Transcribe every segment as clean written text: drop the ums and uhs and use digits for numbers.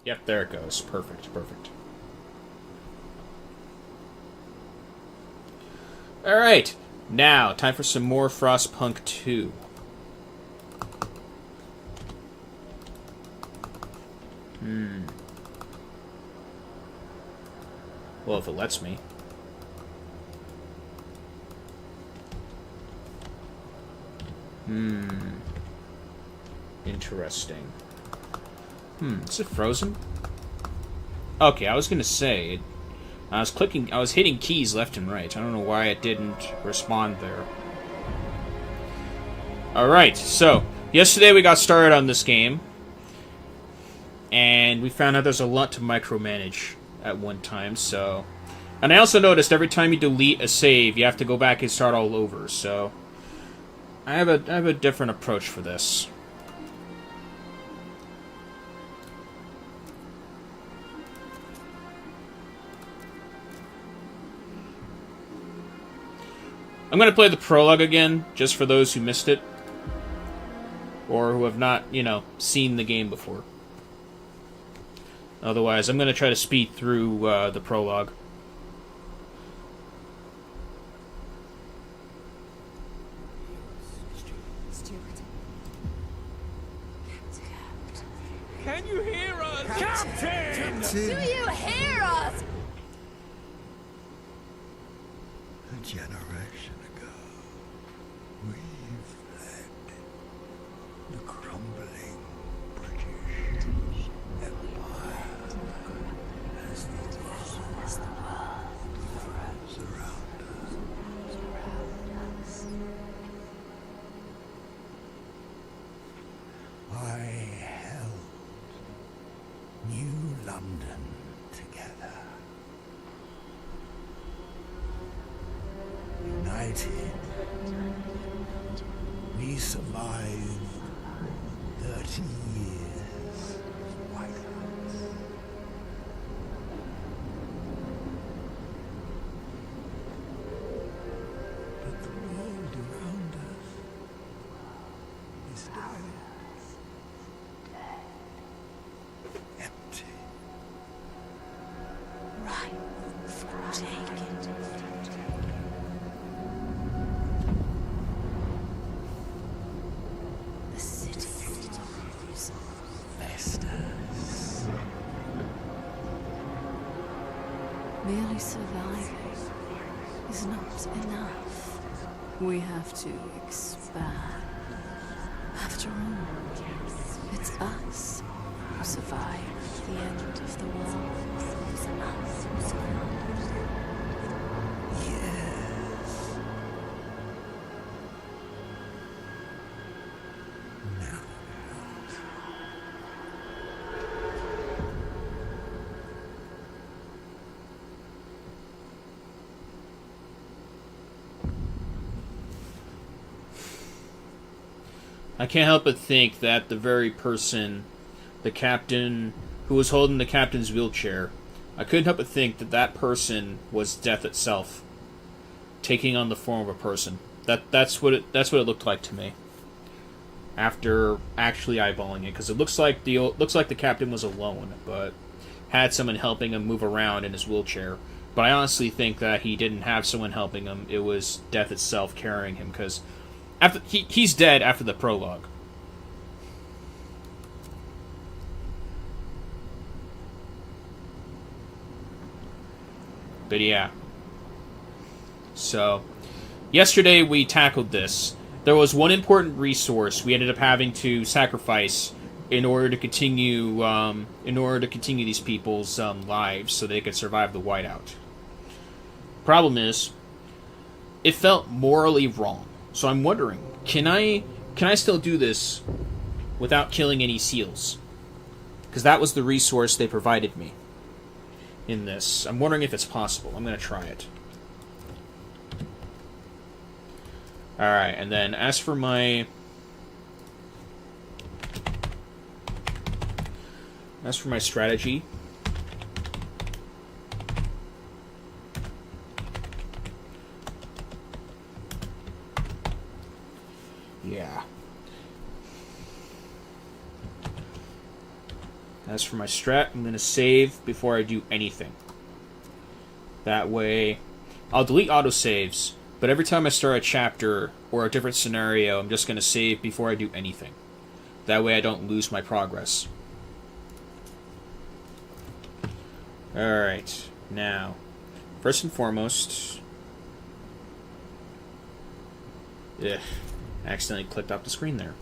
Yep, there it goes. Perfect, perfect. Alright, now, time for some more Frostpunk 2. Well, if it lets me. Interesting. Is it frozen? Okay, I was gonna say, I was hitting keys left and right. I don't know why it didn't respond there. Alright, so, yesterday we got started on this game, and we found out there's a lot to micromanage at one time, so... And I also noticed every time you delete a save, you have to go back and start all over, so... I have a different approach for this. I'm going to play the prologue again, just for those who missed it. Or who have not, seen the game before. Otherwise, I'm going to try to speed through the prologue. Can you hear us? Captain! Do you hear us? A generation ago, we fled the crumbling British Empire as the world surrounded us. I held New London together. United, we survived 30 years of whiteout. But the world around us is dead. Empty. Right. Take it. The city stories. Vestas. Merely surviving is not enough. We have to expand. After all, it's us who survived the end of the world. Yes. Now. I can't help but think that the very person, the captain, who was holding the captain's wheelchair, I couldn't help but think that that person was death itself, taking on the form of a person. That's what it looked like to me. After actually eyeballing it, because it looks like the captain was alone, but had someone helping him move around in his wheelchair. But I honestly think that he didn't have someone helping him. It was death itself carrying him, because after he's dead after the prologue. But yeah. So, yesterday we tackled this. There was one important resource we ended up having to sacrifice in order to continue these people's lives, so they could survive the whiteout. Problem is, it felt morally wrong. So I'm wondering, can I still do this without killing any seals? Because that was the resource they provided me in this. I'm wondering if it's possible. I'm going to try it. Alright, and then as for my strategy, yeah. As for my strat, I'm going to save before I do anything. That way, I'll delete autosaves, but every time I start a chapter or a different scenario, I'm just going to save before I do anything. That way I don't lose my progress. Alright, now, first and foremost... Ugh, accidentally clicked off the screen there.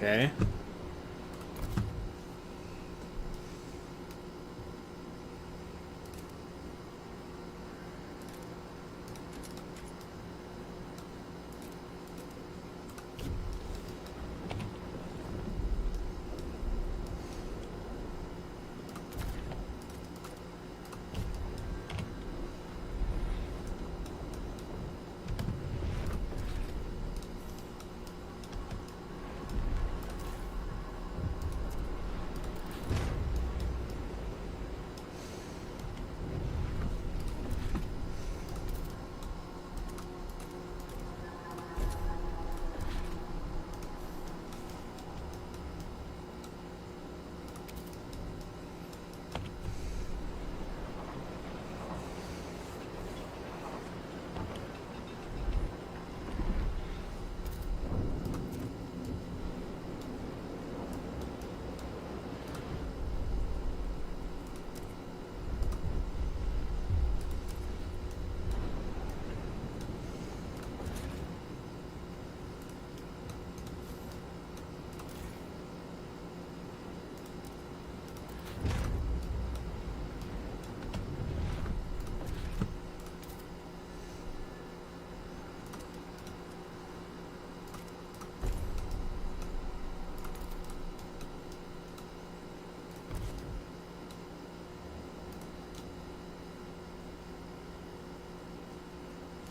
Okay.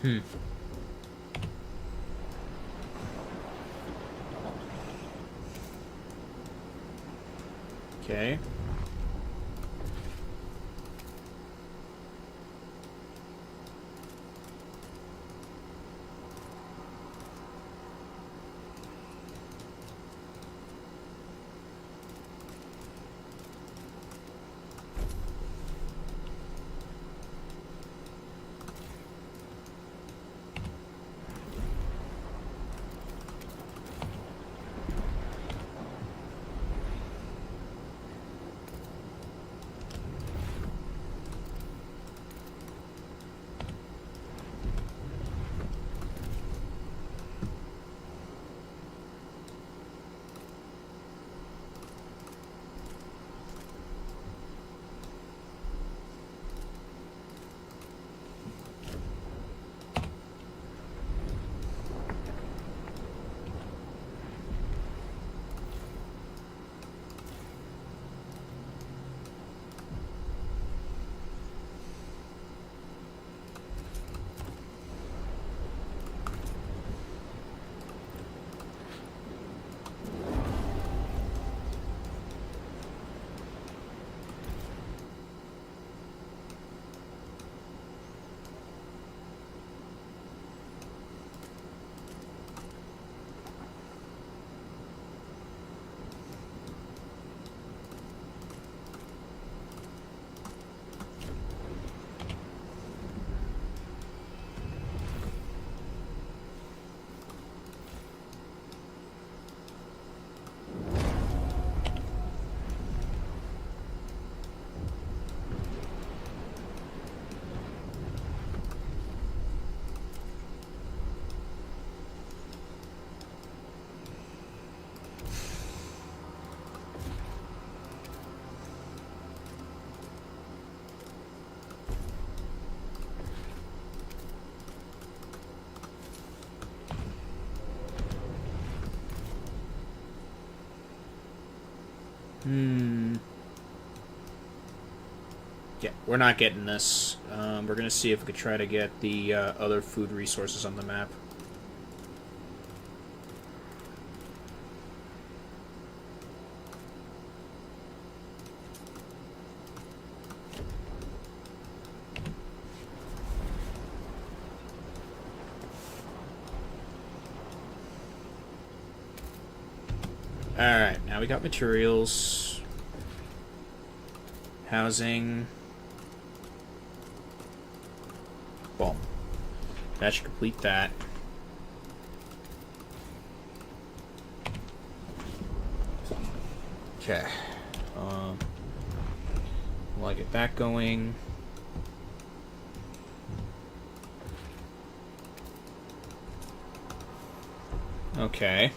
Okay. Yeah, we're not getting this. We're gonna see if we could try to get the other food resources on the map. Alright, now we got materials, housing. Boom. That should complete that. Okay. Will I get that going? Okay.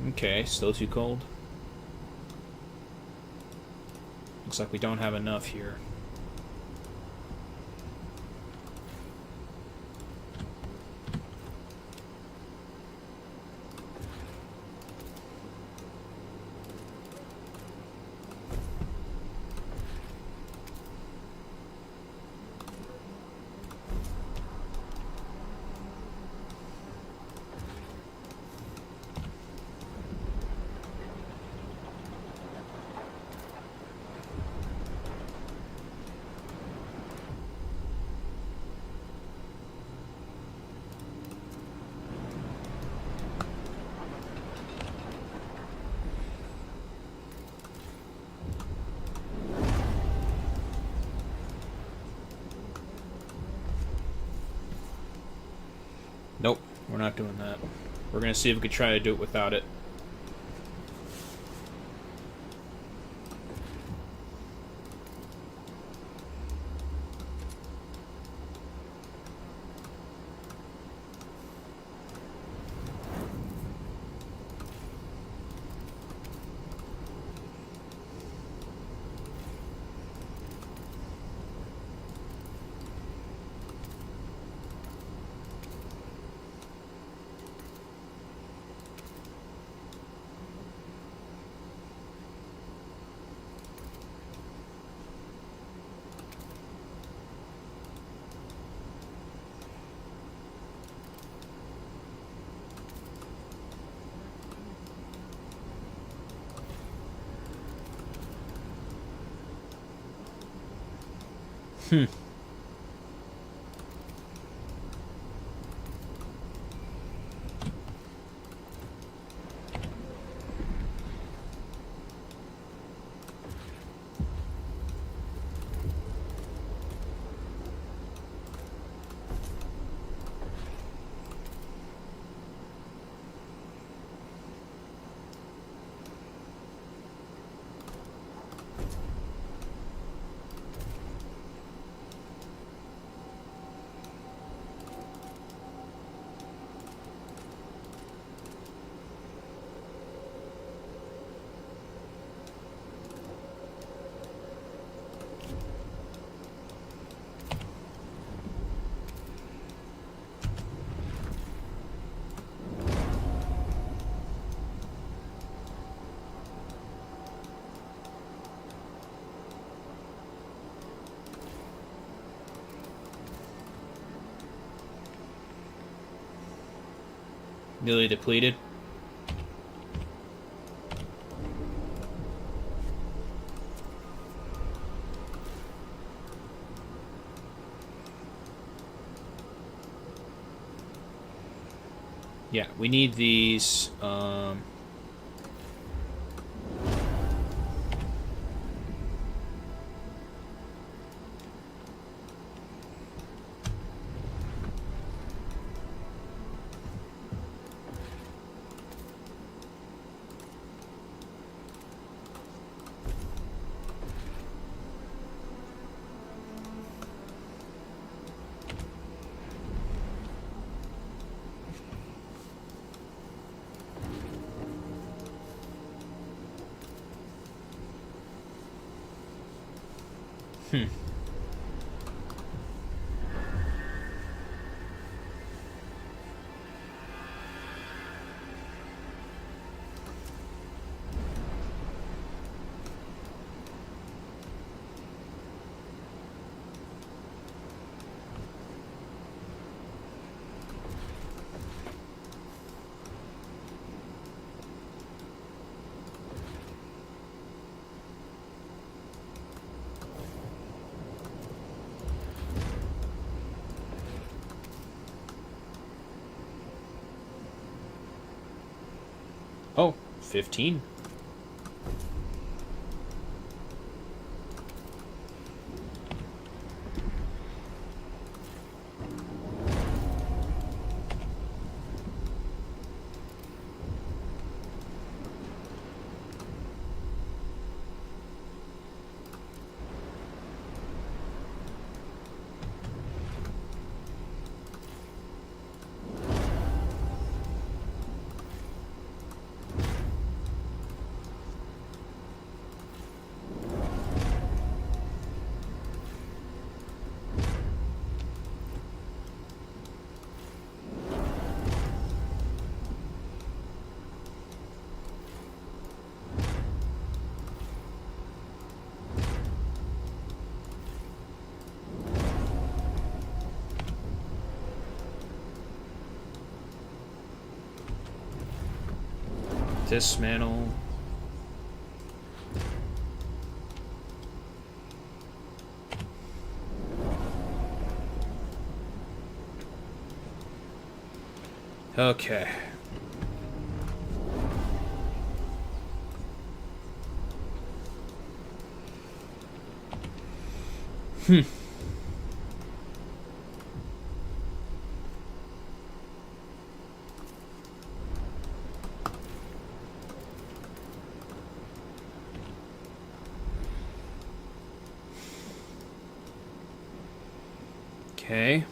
Okay, still too cold. Looks like we don't have enough here. Nope, we're not doing that. We're gonna see if we could try to do it without it. Nearly depleted. Yeah, we need these. Oh, 15. Dismantle. Okay. Okay.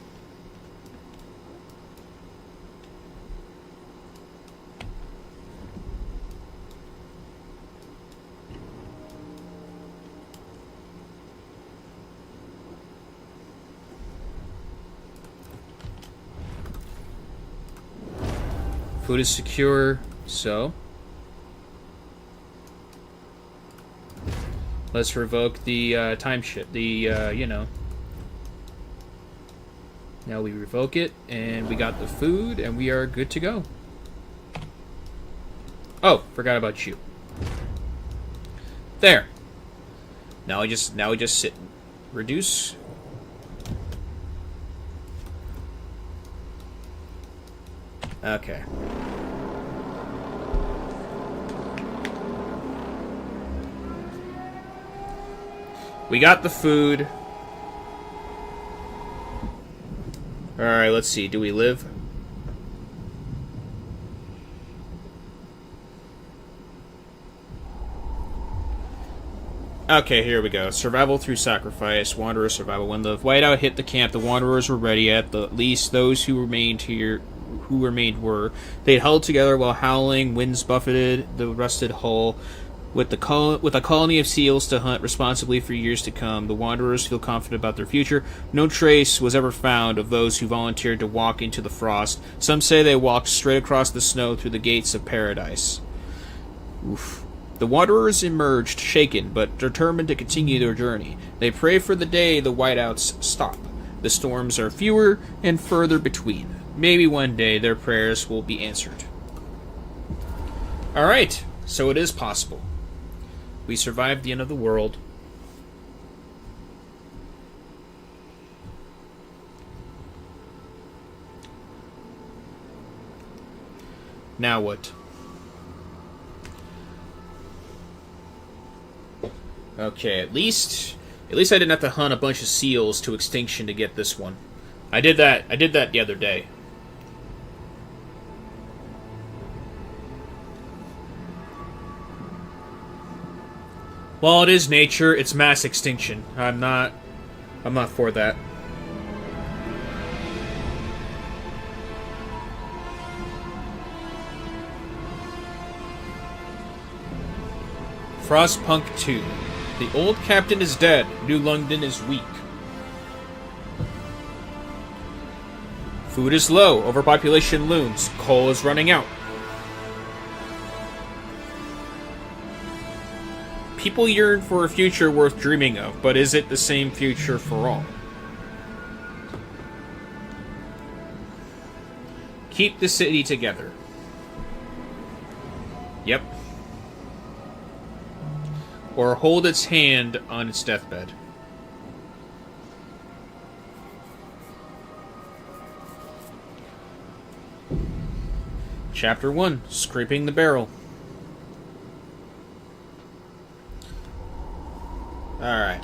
Food is secure, so let's revoke the time shift. You know. Now we revoke it, and we got the food, and we are good to go. Oh, forgot about you. There. Now we just sit. Reduce. Okay. We got the food. Alright, let's see. Do we live? Okay, here we go. Survival through sacrifice. Wanderer survival. When the whiteout hit the camp, the wanderers were ready. At the least, those who remained were. They held together while howling winds buffeted the rusted hull. With a colony of seals to hunt responsibly for years to come, the wanderers feel confident about their future. No trace was ever found of those who volunteered to walk into the frost. Some say they walked straight across the snow through the gates of paradise. Oof. The wanderers emerged, shaken, but determined to continue their journey. They pray for the day the whiteouts stop. The storms are fewer and further between. Maybe one day their prayers will be answered. Alright, so it is possible. We survived the end of the world. Now what? Okay, at least I didn't have to hunt a bunch of seals to extinction to get this one. I did that the other day. While it is nature, it's mass extinction. I'm not for that. Frostpunk 2. The old captain is dead. New London is weak. Food is low. Overpopulation looms. Coal is running out. People yearn for a future worth dreaming of, but is it the same future for all? Keep the city together. Yep. Or hold its hand on its deathbed. Chapter 1, Scraping the Barrel. Alright.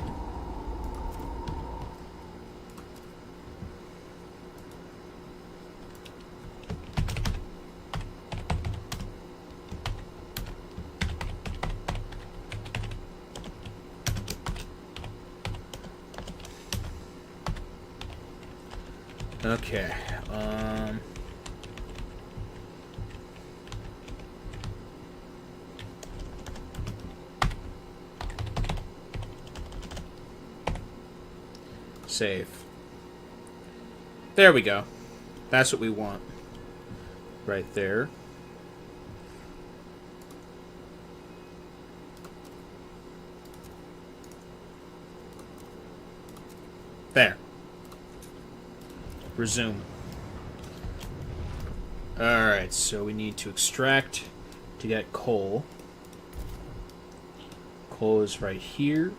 Okay. Save. There we go. That's what we want. Right there. There. Resume. Alright, so we need to extract to get coal. Coal is right here.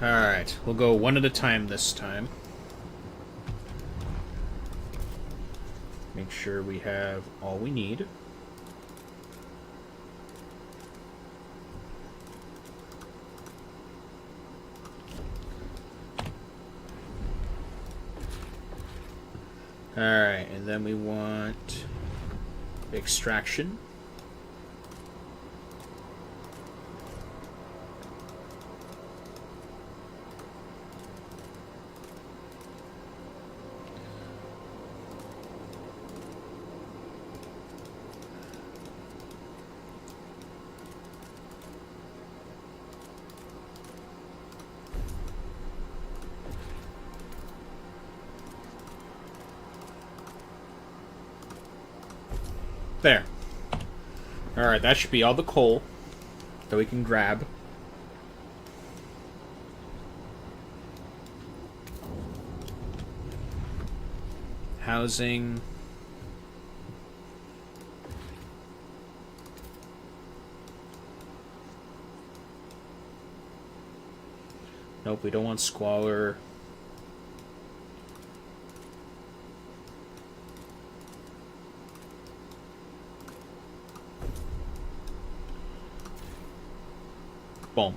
Alright, we'll go one at a time this time. Make sure we have all we need. Alright, and then we want extraction. There. Alright, that should be all the coal that we can grab. Housing. Nope, we don't want squalor. Boom.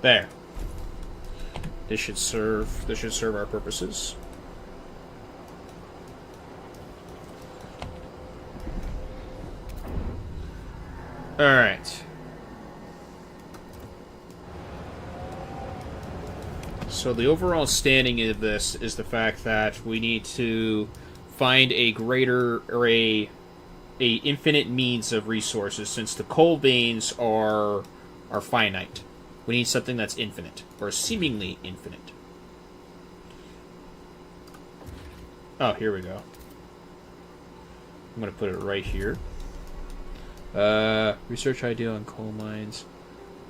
There. This should serve our purposes. All right. So the overall standing of this is the fact that we need to find a greater or a infinite means of resources, since the coal veins are finite. We need something that's infinite, or seemingly infinite. Oh, here we go. I'm going to put it right here. Research idea on coal mines.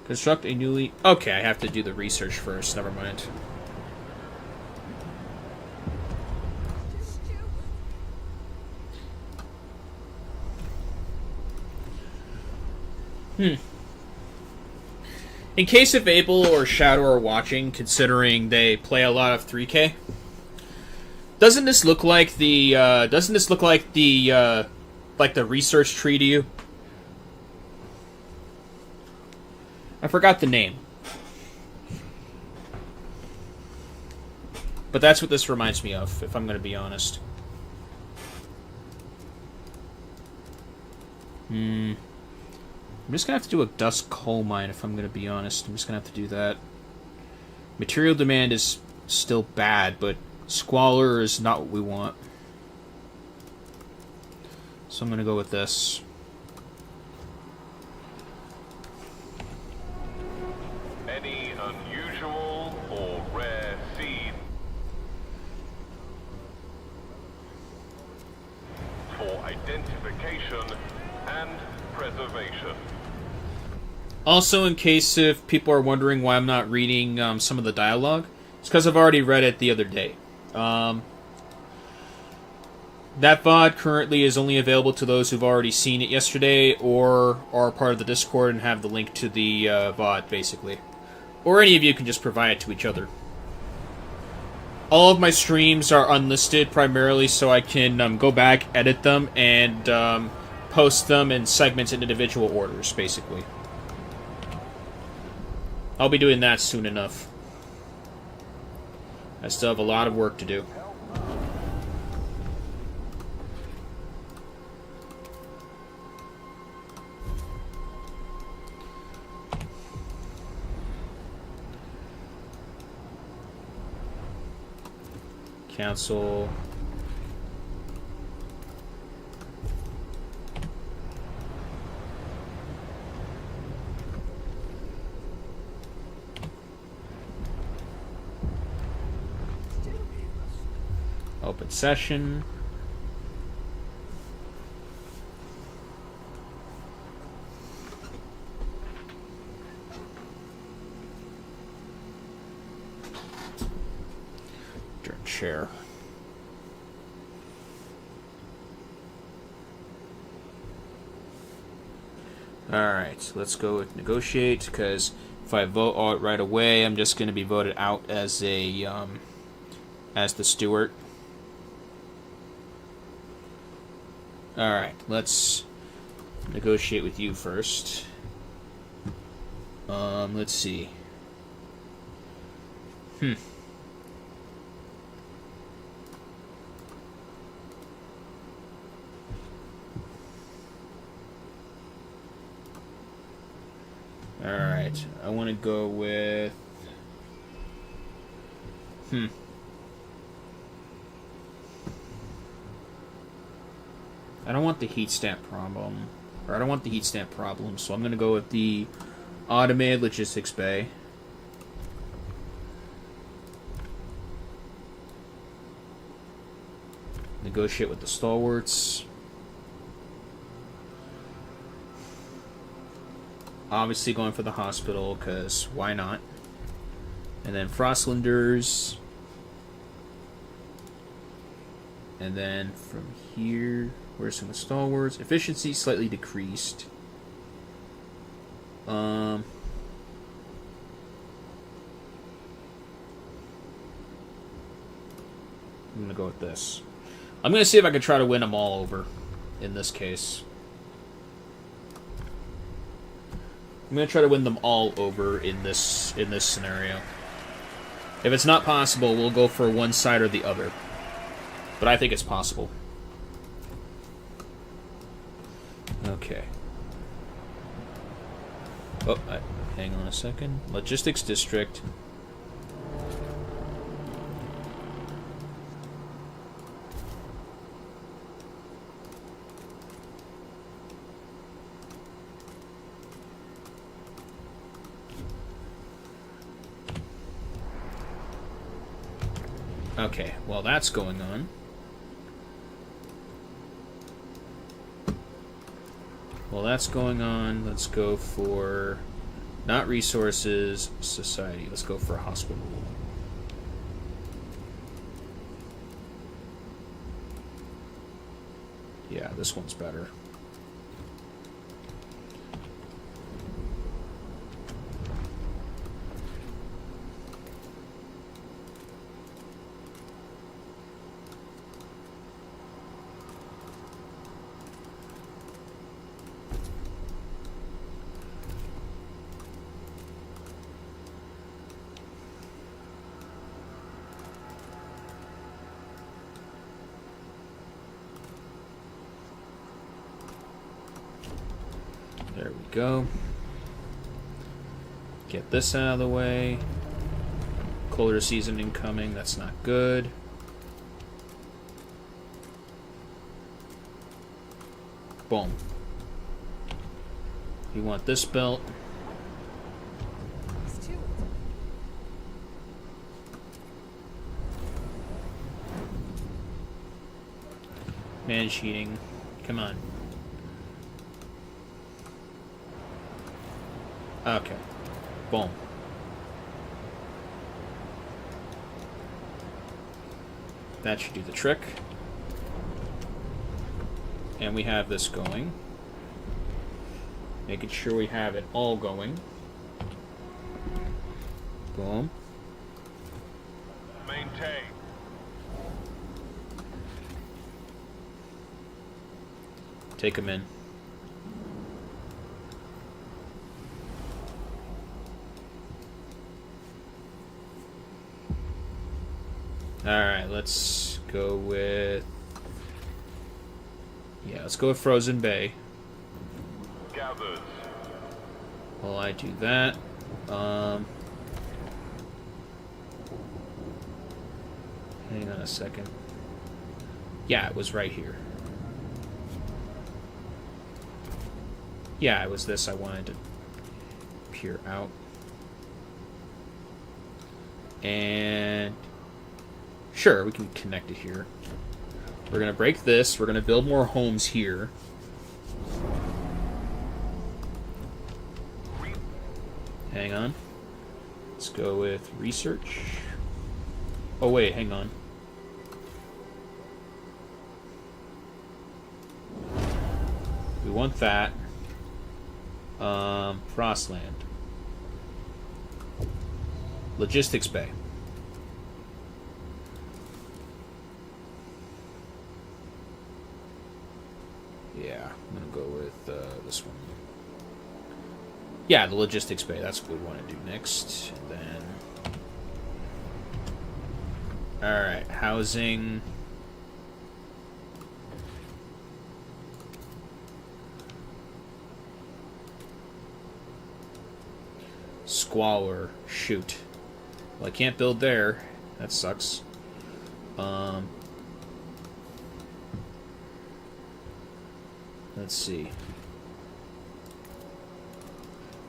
Construct a newly... Okay, I have to do the research first. Never mind. In case if Abel or Shadow are watching, considering they play a lot of 3K, doesn't this look like the research tree to you? I forgot the name, but that's what this reminds me of, if I'm going to be honest. I'm just going to have to do a dust coal mine, if I'm going to be honest. I'm just going to have to do that. Material demand is still bad, but squalor is not what we want. So I'm going to go with this. Any unusual or rare seed for identification and preservation. Also, in case if people are wondering why I'm not reading some of the dialogue, it's because I've already read it the other day. That VOD currently is only available to those who've already seen it yesterday or are part of the Discord and have the link to the VOD, basically. Or any of you can just provide it to each other. All of my streams are unlisted, primarily so I can go back, edit them, and post them in segments in individual orders, basically. I'll be doing that soon enough. I still have a lot of work to do. Cancel. Open session. Share. Alright, let's go with negotiate, because if I vote out right away, I'm just going to be voted out as the steward. Alright, let's negotiate with you first. Let's see. Alright, I want to go with... I don't want the heat stamp problem. Or I don't want the heat stamp problem, so I'm going to go with the automated logistics bay. Negotiate with the stalwarts. Obviously going for the hospital, because why not? And then Frostlanders. And then from here, where's some of the stalwarts? Efficiency slightly decreased. I'm going to go with this. I'm going to see if I can try to win them all over in this case. I'm going to try to win them all over in this scenario. If it's not possible, we'll go for one side or the other. But I think it's possible. Okay. Oh, hang on a second. Logistics District. Okay, well that's going on. While that's going on, let's go for not resources, society. Let's go for a hospital. Yeah, this one's better. There we go. Get this out of the way. Colder season incoming, that's not good. Boom. You want this belt. Man cheating. Come on. Okay. Boom. That should do the trick. And we have this going. Making sure we have it all going. Boom. Maintain. Take them in. Alright, let's go with... Yeah, let's go with Frozen Bay. Gathered. While I do that, hang on a second. Yeah, it was right here. Yeah, it was this I wanted to peer out. And... Sure, we can connect it here. We're going to break this. We're going to build more homes here. Hang on. Let's go with research. Oh, wait, hang on. We want that. Frostland. Logistics Bay. Yeah, I'm gonna go with this one. Yeah, the Logistics Bay. That's what we want to do next. And then, all right, housing. Squalor. Shoot. Well, I can't build there. That sucks. Let's see.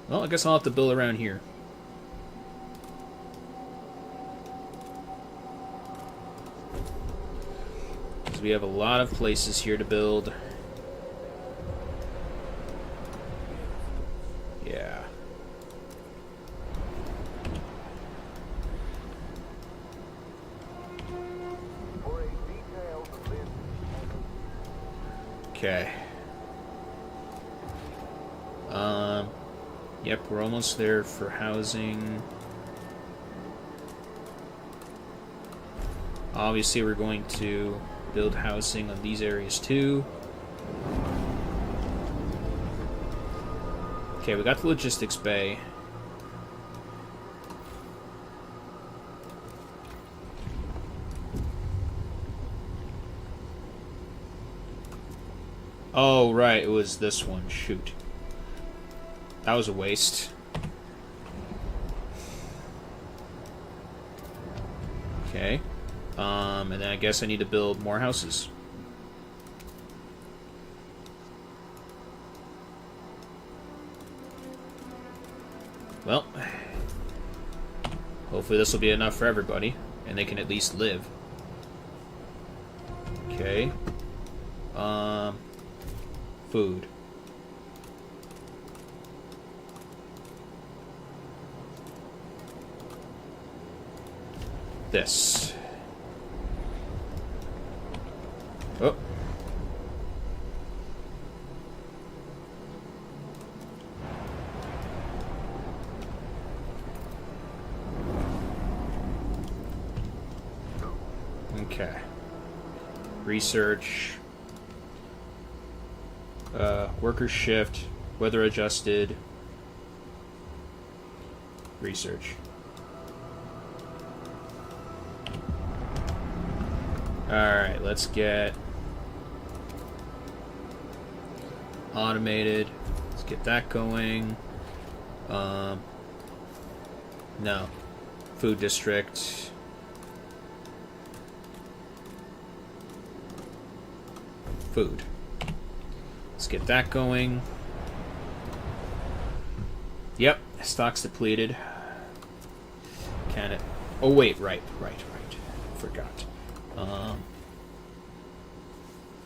Well, I guess I'll have to build around here. Because we have a lot of places here to build. Yeah. Okay. Yep, we're almost there for housing. Obviously, we're going to build housing on these areas too. Okay, we got the Logistics Bay. Oh, right, it was this one. Shoot. That was a waste. Okay. And then I guess I need to build more houses. Well, hopefully this will be enough for everybody, and they can at least live. Okay. Food. This. Oh. Okay. Research. Worker shift. Weather adjusted. Research. Alright, let's get automated. Let's get that going. No. Food district. Food. Let's get that going. Yep, stock's depleted. Can it? Oh wait, right. Forgot.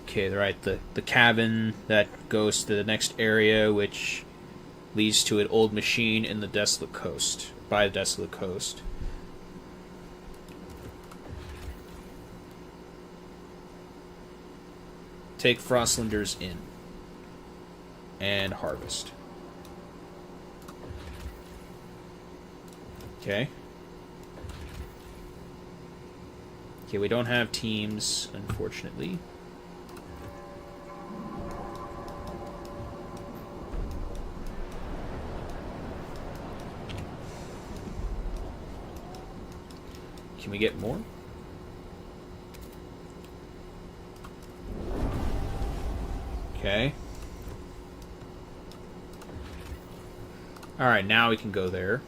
Okay, right. The cabin that goes to the next area, which leads to an old machine in the desolate coast. By the desolate coast. Take Frostlanders in. And harvest. Okay. Okay, we don't have teams, unfortunately. Can we get more? Okay. Alright, now we can go there.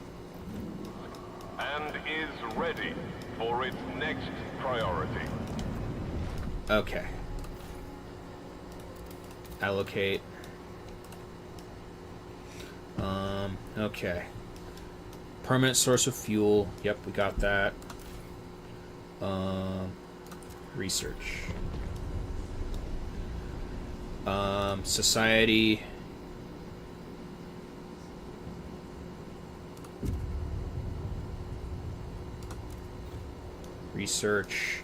And is ready for its next priority. Okay. Allocate. Okay. Permanent source of fuel. Yep, we got that. Research. Society. Research.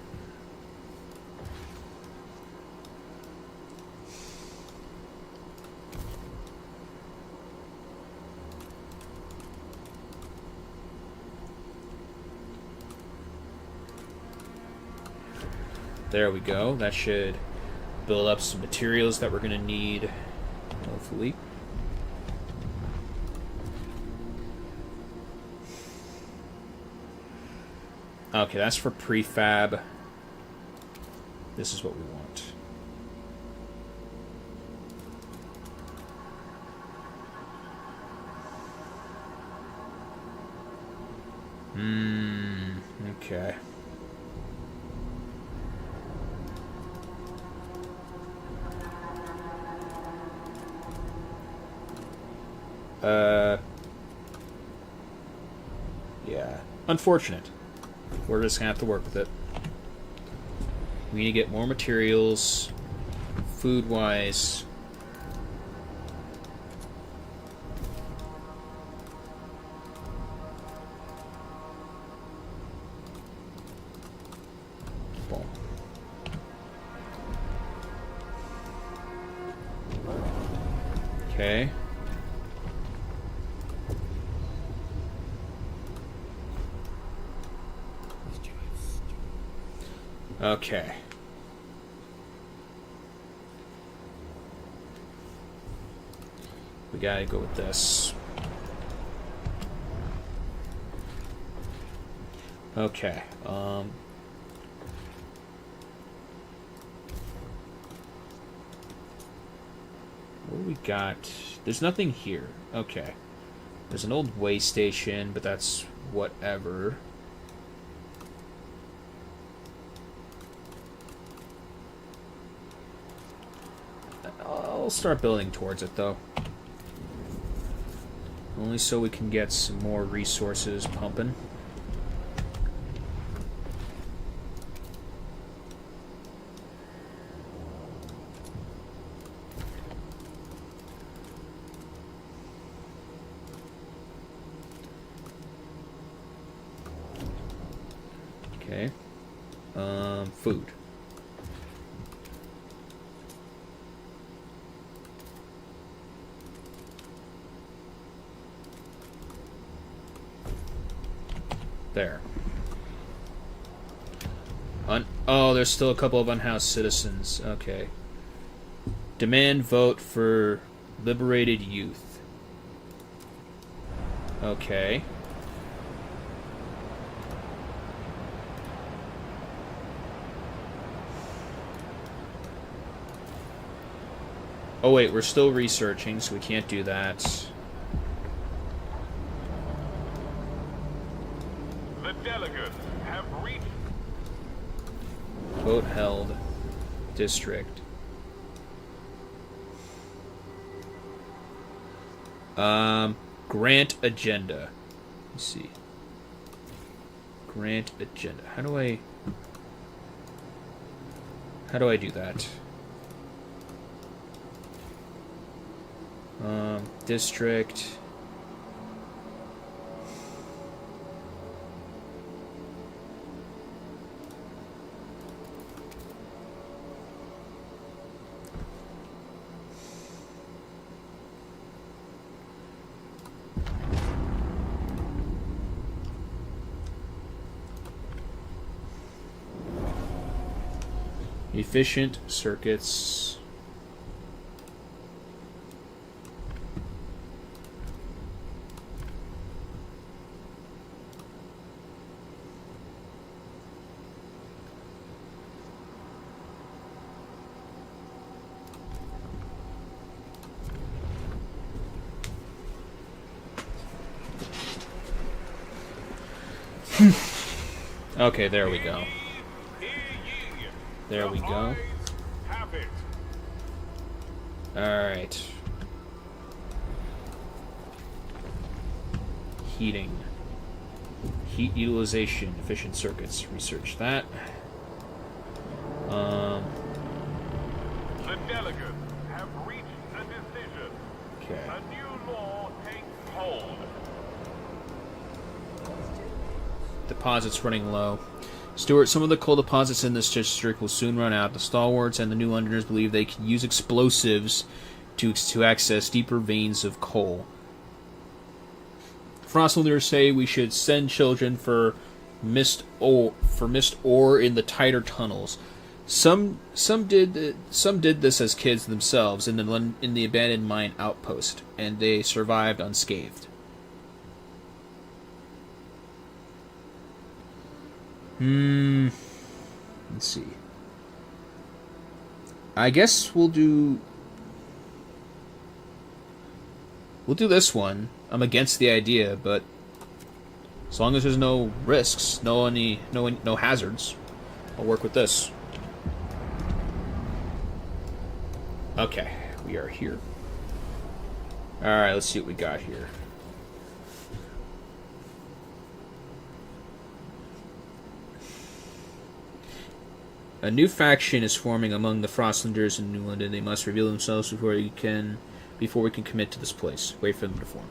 There we go. That should build up some materials that we're going to need, hopefully. Okay, that's for prefab. This is what we want. Okay. Yeah. Unfortunate. We're just gonna have to work with it. We need to get more materials, food-wise. Boom. Okay. Okay. We gotta go with this. Okay. What do we got? There's nothing here. Okay. There's an old way station, but that's whatever. I'll start building towards it, though. Only so we can get some more resources pumping. Okay. Food. There. Oh, there's still a couple of unhoused citizens. Okay. Demand vote for liberated youth. Okay. Oh wait, we're still researching, so we can't do that. Delegates have reached. Vote held. District. Grant agenda. Let's see. Grant agenda. How do I do that? District. Efficient circuits. Okay, there we go. There we go. Alright. Heating. Heat utilization. Efficient circuits. Research that. The delegates have reached a decision. Okay. A new law takes hold. Deposits running low. Stewart, some of the coal deposits in this district will soon run out. The stalwarts and the New Londoners believe they can use explosives to access deeper veins of coal. Frostlanders say we should send children for mist ore in the tighter tunnels. Some did this as kids themselves in the abandoned mine outpost, and they survived unscathed. Let's see. I guess we'll do this one. I'm against the idea, but as long as there's no risks, no hazards, I'll work with this. Okay, we are here. Alright, let's see what we got here. A new faction is forming among the Frostlanders in New London. They must reveal themselves before we can commit to this place. Wait for them to form.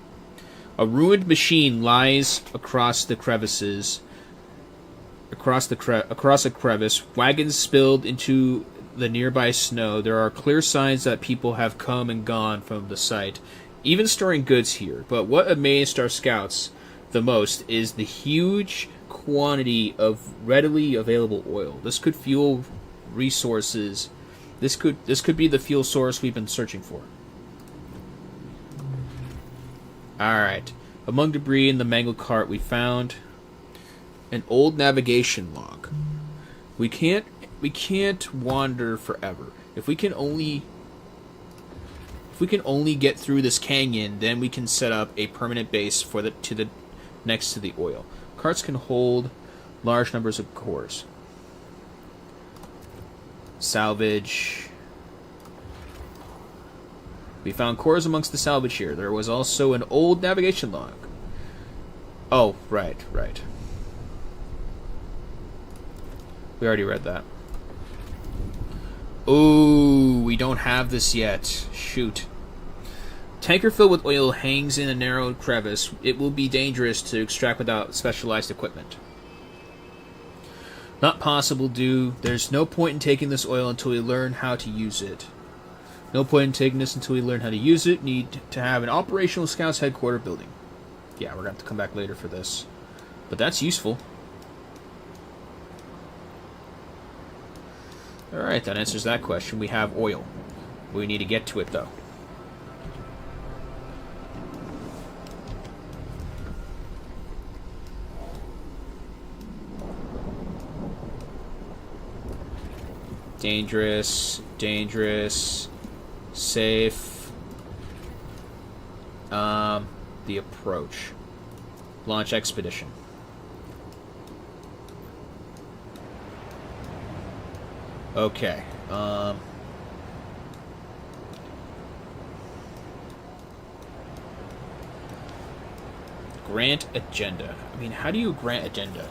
A ruined machine lies across the crevices. Across a crevice, wagons spilled into the nearby snow. There are clear signs that people have come and gone from the site, even storing goods here. But what amazed our scouts the most is the huge quantity of readily available oil. This could fuel resources. This could be the fuel source we've been searching for. Alright. Among debris in the mangled cart we found an old navigation log. We can't wander forever. If we can only get through this canyon, then we can set up a permanent base next to the oil. Carts can hold large numbers of cores. Salvage. We found cores amongst the salvage here. There was also an old navigation log. Oh, right. We already read that. Ooh, we don't have this yet. Shoot. Tanker filled with oil hangs in a narrow crevice. It will be dangerous to extract without specialized equipment. Not possible, There's no point in taking this oil until we learn how to use it. No point in taking this until we learn how to use it. Need to have an operational scouts headquarter building. Yeah, we're going to have to come back later for this. But that's useful. Alright, that answers that question. We have oil. We need to get to it, though. Dangerous. Safe. The approach. Launch expedition. Okay. Grant agenda. I mean, how do you grant agenda?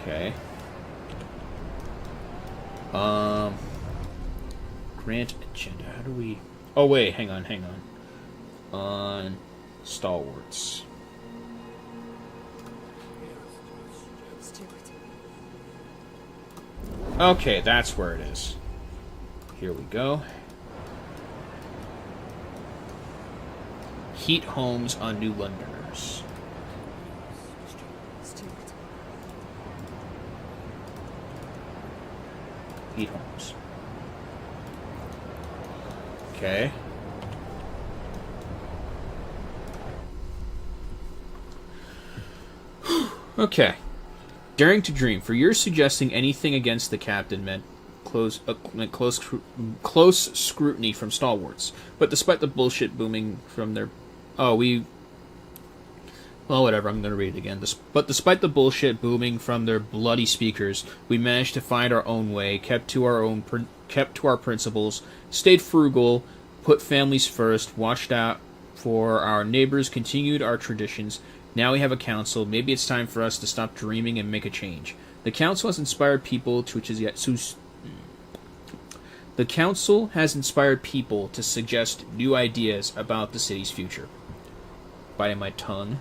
Okay. Grant agenda. How do we... Oh, wait. Hang on. On stalwarts. Okay, that's where it is. Here we go. Heat homes on New Londoners. Heat homes. Okay. Okay. Daring to dream. For your suggesting anything against the captain meant close scrutiny from stalwarts. But despite the bullshit booming from their... Well, whatever, I'm going to read it again. But despite the bullshit booming from their bloody speakers, we managed to find our own way, kept to our principles, stayed frugal, put families first, watched out for our neighbors, continued our traditions, Now we have a council. Maybe it's time for us to stop dreaming and make a change. The council has inspired people to The council has inspired people to suggest new ideas about the city's future. Biting my tongue.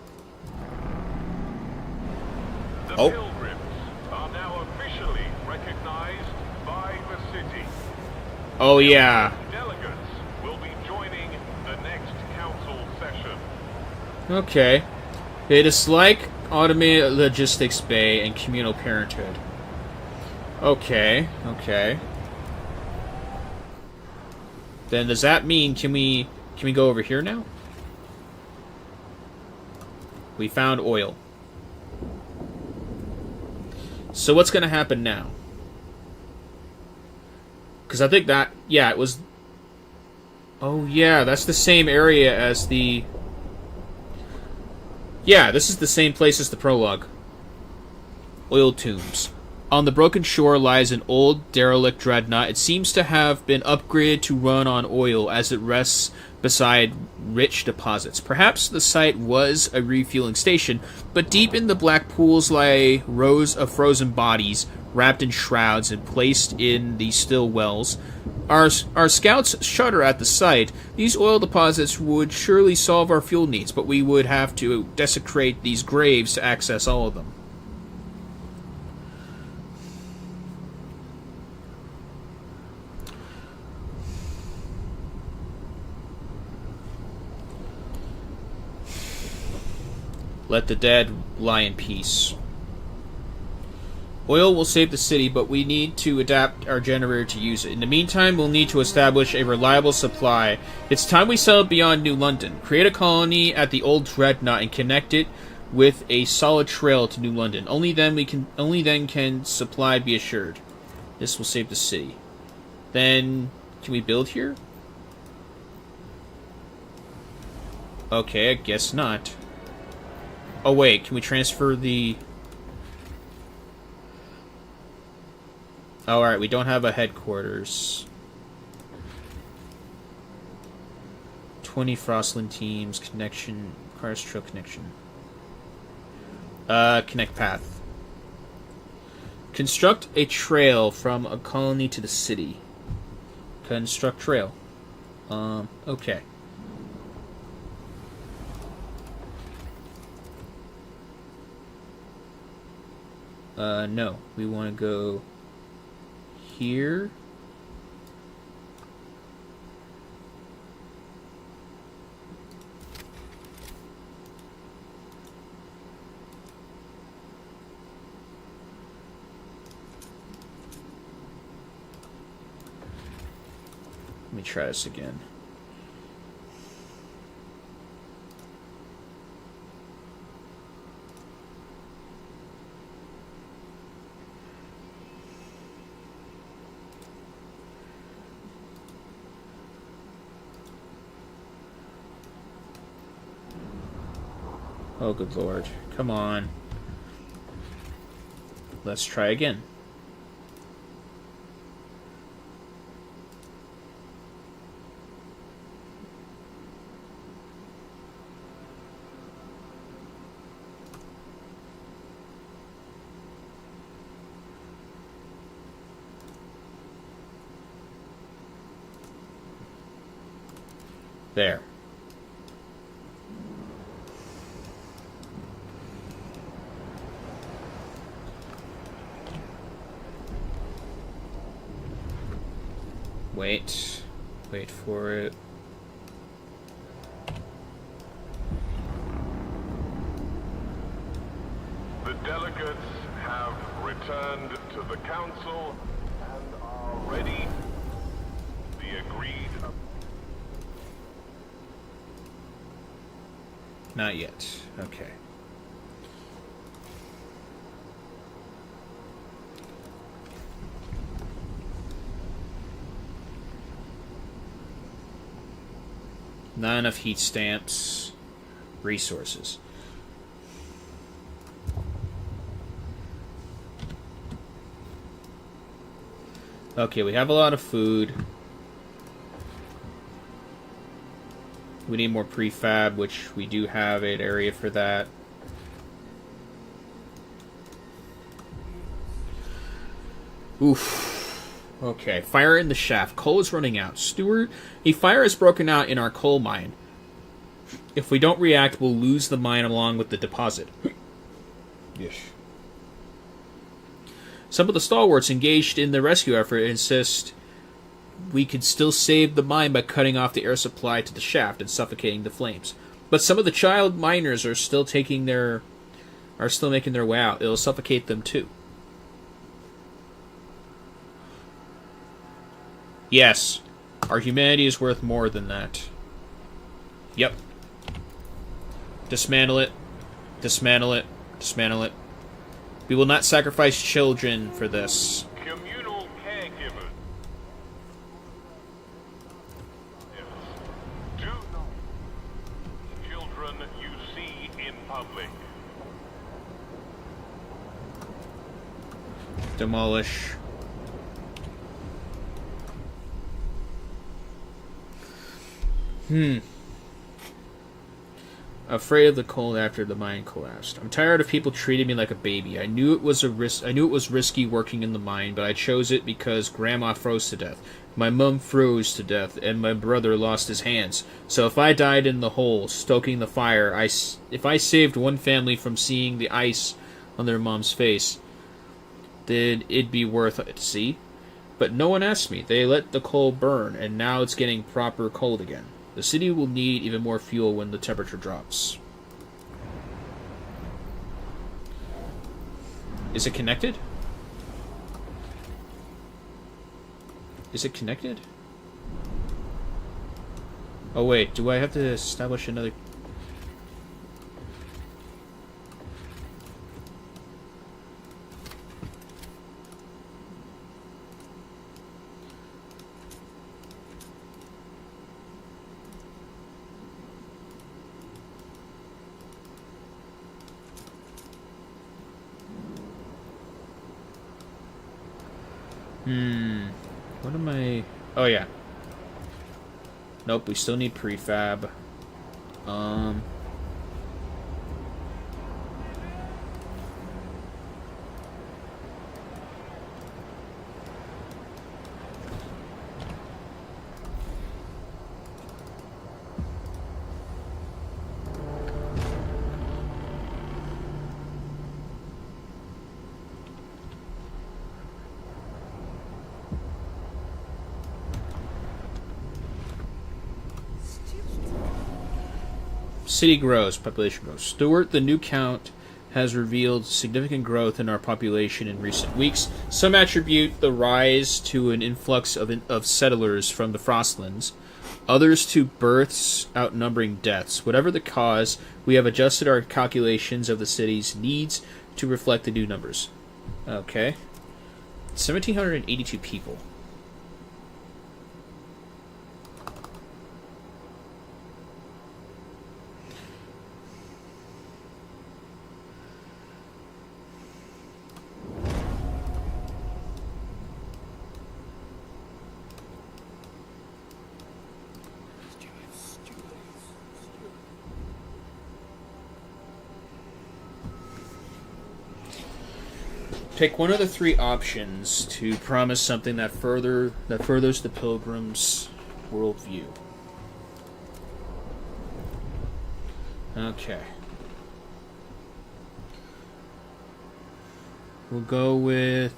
The Oh. pilgrims are now officially recognized by the city. Oh yeah. Delegates will be joining the next council session. Okay. It is like automated logistics bay and communal parenthood. Okay. Then does that mean can we go over here now? We found oil. So what's going to happen now? Because I think that, yeah, it was... Oh, yeah, that's the same area as the... Yeah, this is the same place as the prologue. Oil tombs. On the broken shore lies an old, derelict dreadnought. It seems to have been upgraded to run on oil as it rests beside rich deposits. Perhaps the site was a refueling station, but deep in the black pools lie rows of frozen bodies, wrapped in shrouds and placed in the still wells. Our scouts shudder at the sight. These oil deposits would surely solve our fuel needs, but we would have to desecrate these graves to access all of them. Let the dead lie in peace. Oil will save the city, but we need to adapt our generator to use it. In the meantime, we'll need to establish a reliable supply. It's time we settled beyond New London. Create a colony at the old dreadnought and connect it with a solid trail to New London. Only then can supply be assured. This will save the city. Then, can we build here? Okay, I guess not. Oh wait, can we transfer the... Oh, alright, we don't have a headquarters. 20 Frostland teams, connection, cars trail connection. Connect path. Construct a trail from a colony to the city. Construct trail. Okay. No. We want to go here. Let me try this again. Oh, good lord. Come on. Let's try again. There. Wait for it. The delegates have returned to the council and are ready. The agreed... Not yet. Okay. Not enough heat stamps. Resources. Okay, we have a lot of food. We need more prefab, which we do have an area for that. Oof. Okay, fire in the shaft. Coal is running out. Steward, a fire has broken out in our coal mine. If we don't react, we'll lose the mine along with the deposit. Yes. Some of the stalwarts engaged in the rescue effort insist we could still save the mine by cutting off the air supply to the shaft and suffocating the flames. But some of the child miners are still making their way out. It'll suffocate them too. Yes, our humanity is worth more than that. Yep. Dismantle it. Dismantle it. Dismantle it. We will not sacrifice children for this. Communal caregivers. Yes. Do not children you see in public. Demolish. Afraid of the cold after the mine collapsed. I'm tired of people treating me like a baby. I knew it was risky working in the mine, but I chose it because Grandma froze to death. My mum froze to death, and my brother lost his hands. So if I died in the hole, stoking the fire, if I saved one family from seeing the ice on their mom's face, then it'd be worth it, see? But no one asked me. They let the coal burn, and now it's getting proper cold again. The city will need even more fuel when the temperature drops. Is it connected? Is it connected? Oh wait, do I have to establish another... What am I... Oh, yeah. Nope, we still need prefab. City grows, population grows. Stewart, the new count, has revealed significant growth in our population in recent weeks. Some attribute the rise to an influx of settlers from the Frostlands, others to births outnumbering deaths. Whatever the cause, we have adjusted our calculations of the city's needs to reflect the new numbers. Okay. 1,782 people. Take one of the three options to promise something that furthers the pilgrim's worldview. Okay. We'll go with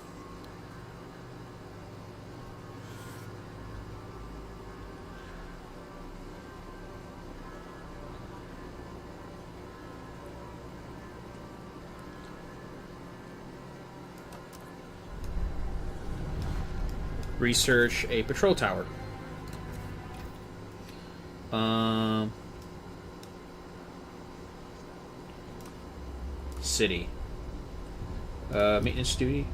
research a patrol tower. City. Maintenance duty?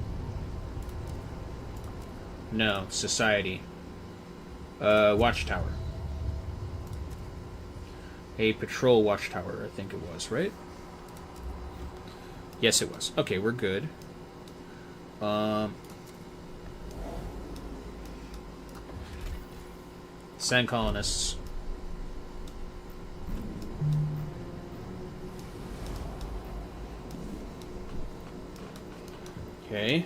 No. Society. Watchtower. A patrol watchtower, I think it was, right? Yes, it was. Okay, we're good. Sand colonists. Okay.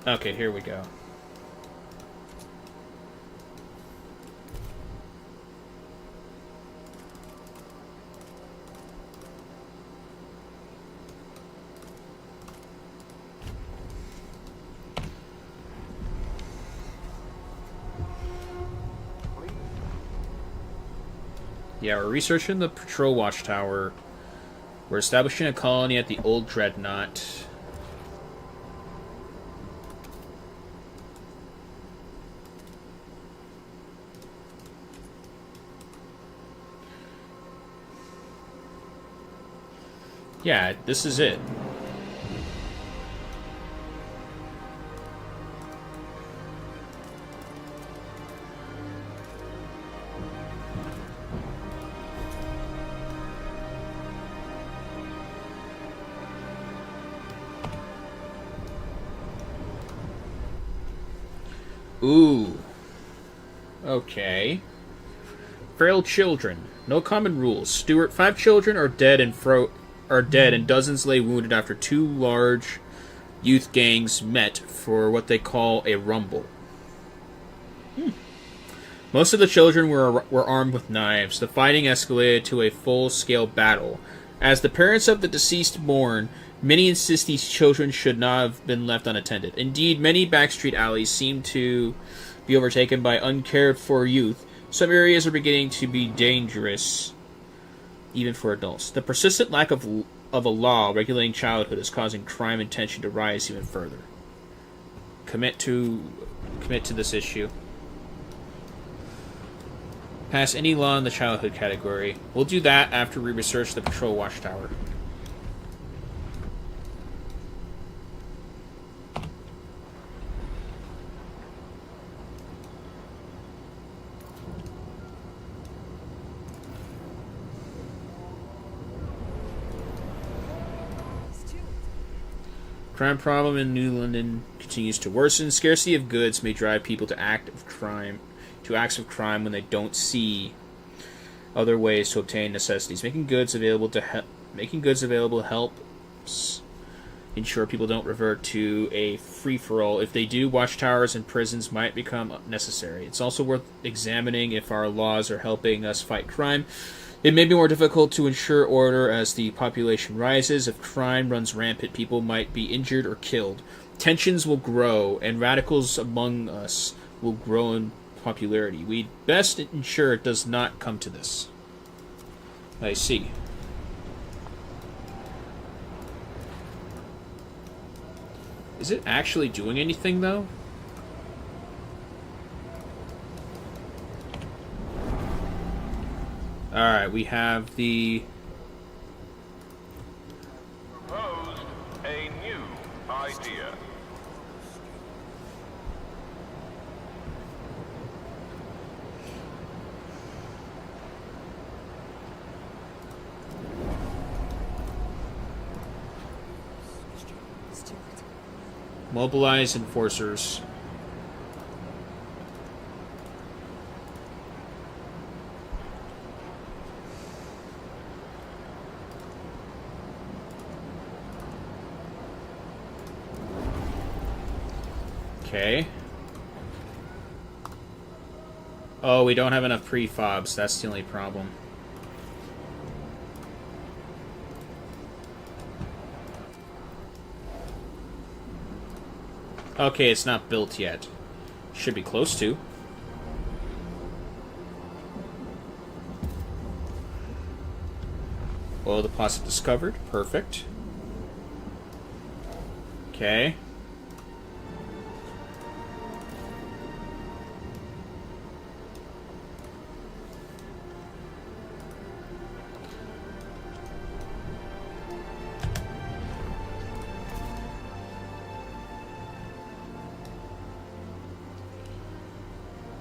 Okay, here we go. Yeah, we're researching the patrol watchtower. We're establishing a colony at the old dreadnought. Yeah, this is it. Ooh. Okay. Feral children. No common rules. Stewart, 5 children are dead and dozens lay wounded after 2 large youth gangs met for what they call a rumble. Most of the children were armed with knives. The fighting escalated to a full-scale battle. As the parents of the deceased mourn, many insist these children should not have been left unattended. Indeed, many backstreet alleys seem to be overtaken by uncared-for youth. Some areas are beginning to be dangerous, even for adults. The persistent lack of a law regulating childhood is causing crime and tension to rise even further. Commit to this issue. Pass any law in the childhood category. We'll do that after we research the patrol watchtower. Crime problem in New London continues to worsen. Scarcity of goods may drive people to acts of crime when they don't see other ways to obtain necessities. Making goods available helps ensure people don't revert to a free-for-all. If they do, watchtowers and prisons might become necessary. It's also worth examining if our laws are helping us fight crime. It may be more difficult to ensure order as the population rises. If crime runs rampant, people might be injured or killed. Tensions will grow, and radicals among us will grow in popularity. We'd best ensure it does not come to this. I see. Is it actually doing anything, though? Alright, we have the... Proposed a new idea. Mobilize enforcers. Okay. Oh, we don't have enough prefobs. That's the only problem. Okay, it's not built yet. Should be close to. Oil deposit discovered. Perfect. Okay.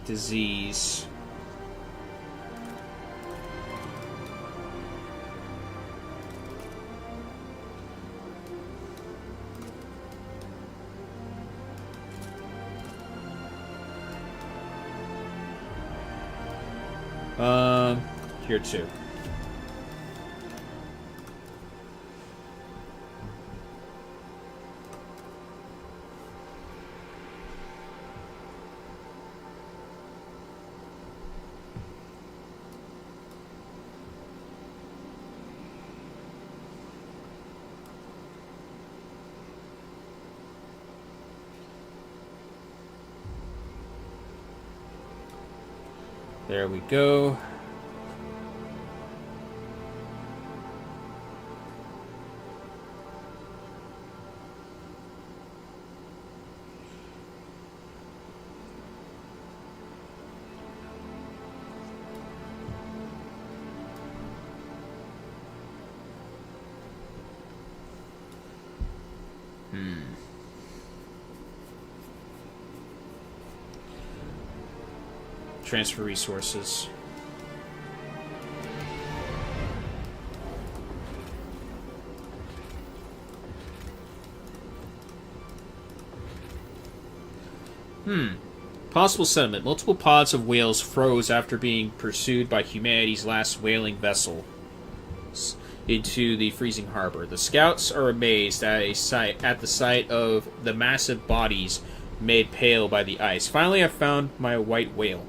Disease. Here too. There we go. Transfer resources. Possible settlement. Multiple pods of whales froze after being pursued by humanity's last whaling vessel into the freezing harbor. The scouts are amazed at the sight of the massive bodies made pale by the ice. Finally, I found my white whale.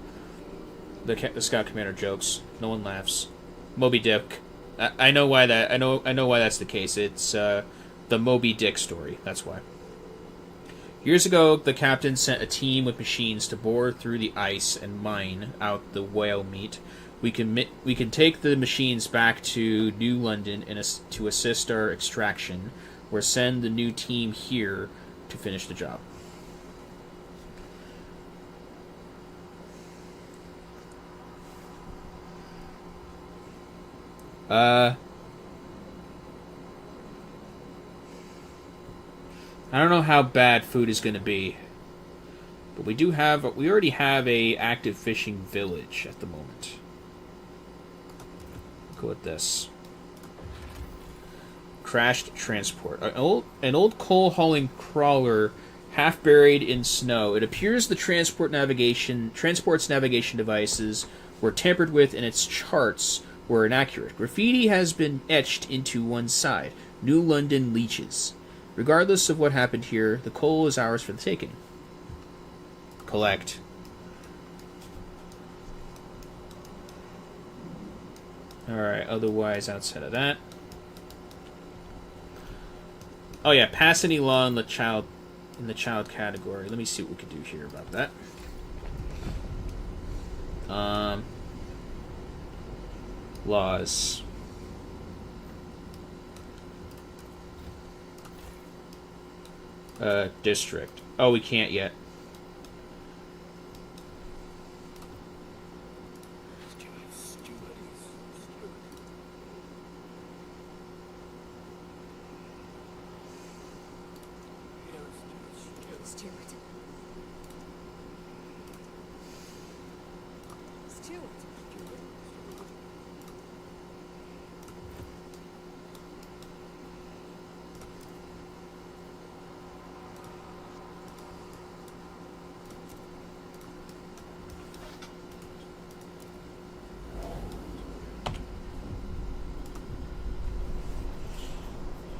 The scout commander jokes. No one laughs. Moby Dick. I know why that. I know why that's the case. It's the Moby Dick story. That's why. Years ago, the captain sent a team with machines to bore through the ice and mine out the whale meat. We can take the machines back to New London to assist our extraction, or send the new team here to finish the job. I don't know how bad food is going to be, but we already have a active fishing village at the moment. Go with this. Crashed transport. An old coal hauling crawler half buried in snow. It appears the transport's navigation devices were tampered with and its charts were inaccurate. Graffiti has been etched into one side. New London leeches. Regardless of what happened here, the coal is ours for the taking. Collect. Alright, otherwise outside of that. Oh yeah, pass any law in the child category. Let me see what we can do here about that. Laws. District. Oh, we can't yet.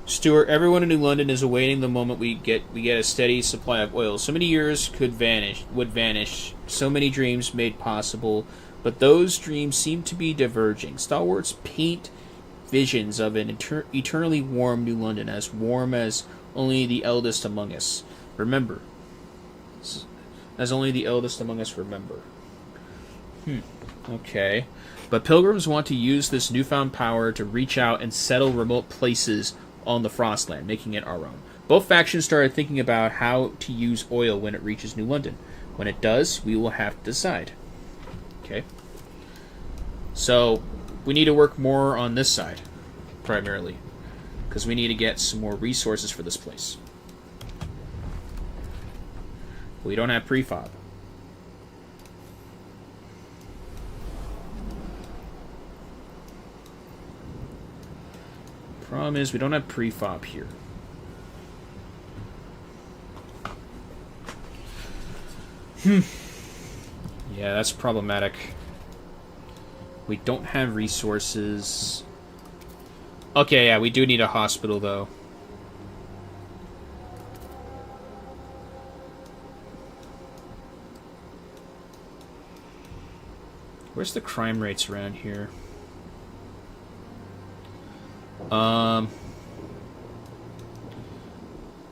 Stuart, everyone in New London is awaiting the moment we get a steady supply of oil. So many years would vanish, so many dreams made possible, but those dreams seem to be diverging. Stalwarts paint visions of an eternally warm New London, as warm as only the eldest among us remember. As only the eldest among us remember. Okay. But pilgrims want to use this newfound power to reach out and settle remote places on the Frostland, making it our own. Both factions started thinking about how to use oil when it reaches New London. When it does, we will have to decide. Okay. So, we need to work more on this side, primarily, because we need to get some more resources for this place. We don't have prefab. Problem is, we don't have prefab here. Yeah, that's problematic. We don't have resources. Okay, yeah, we do need a hospital, though. Where's the crime rates around here?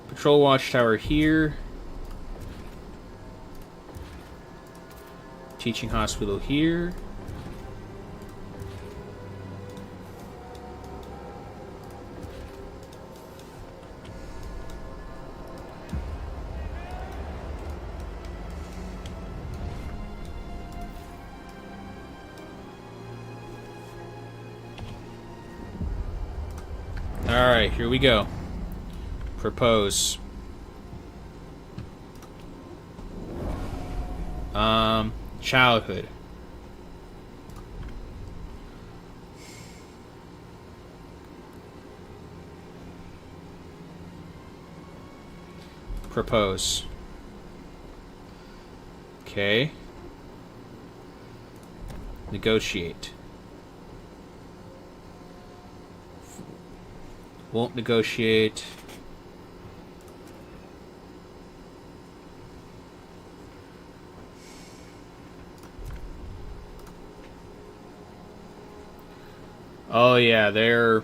Patrol watchtower here. Teaching hospital here. Alright, here we go. Propose. Childhood. Propose. Okay. Negotiate. Won't negotiate. Oh yeah, they're...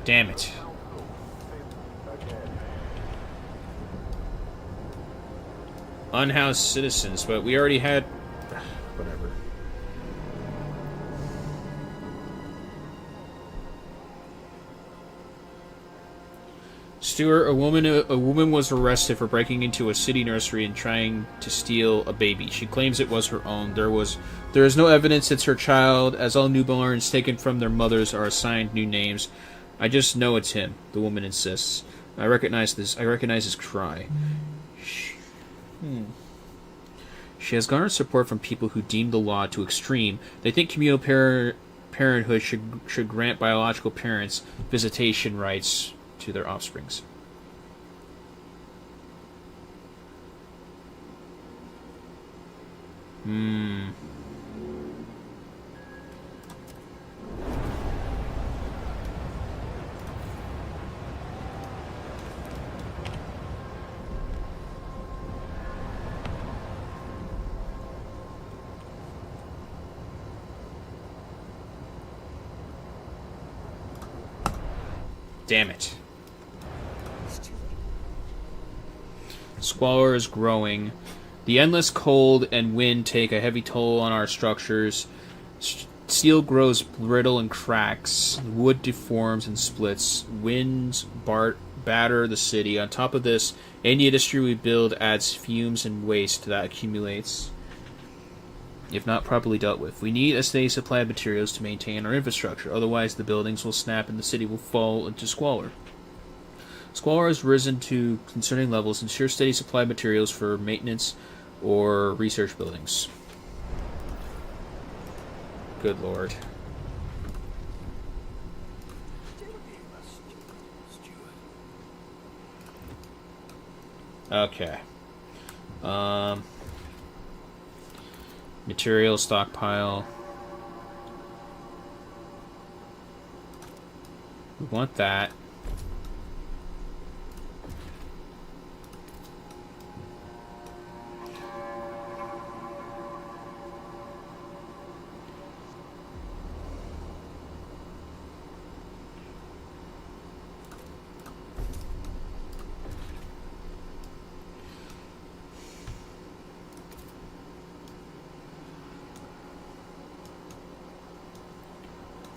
Damn it. Unhoused citizens, but we already had... Whatever. Stewart, a woman was arrested for breaking into a city nursery and trying to steal a baby. She claims it was her own. There is no evidence it's her child, as all newborns taken from their mothers are assigned new names. I just know it's him, the woman insists. I recognize his cry. She has garnered support from people who deem the law too extreme. They think communal parenthood should grant biological parents visitation rights to their offsprings. Damn it. Squalor is growing. The endless cold and wind take a heavy toll on our structures. Steel grows brittle and cracks. Wood deforms and splits. Winds batter the city. On top of this, any industry we build adds fumes and waste that accumulates if not properly dealt with. We need a steady supply of materials to maintain our infrastructure. Otherwise, the buildings will snap and the city will fall into squalor. Squalor has risen to concerning levels. Ensure steady supply of materials for maintenance or research buildings. Good lord. Okay. Material stockpile. We want that.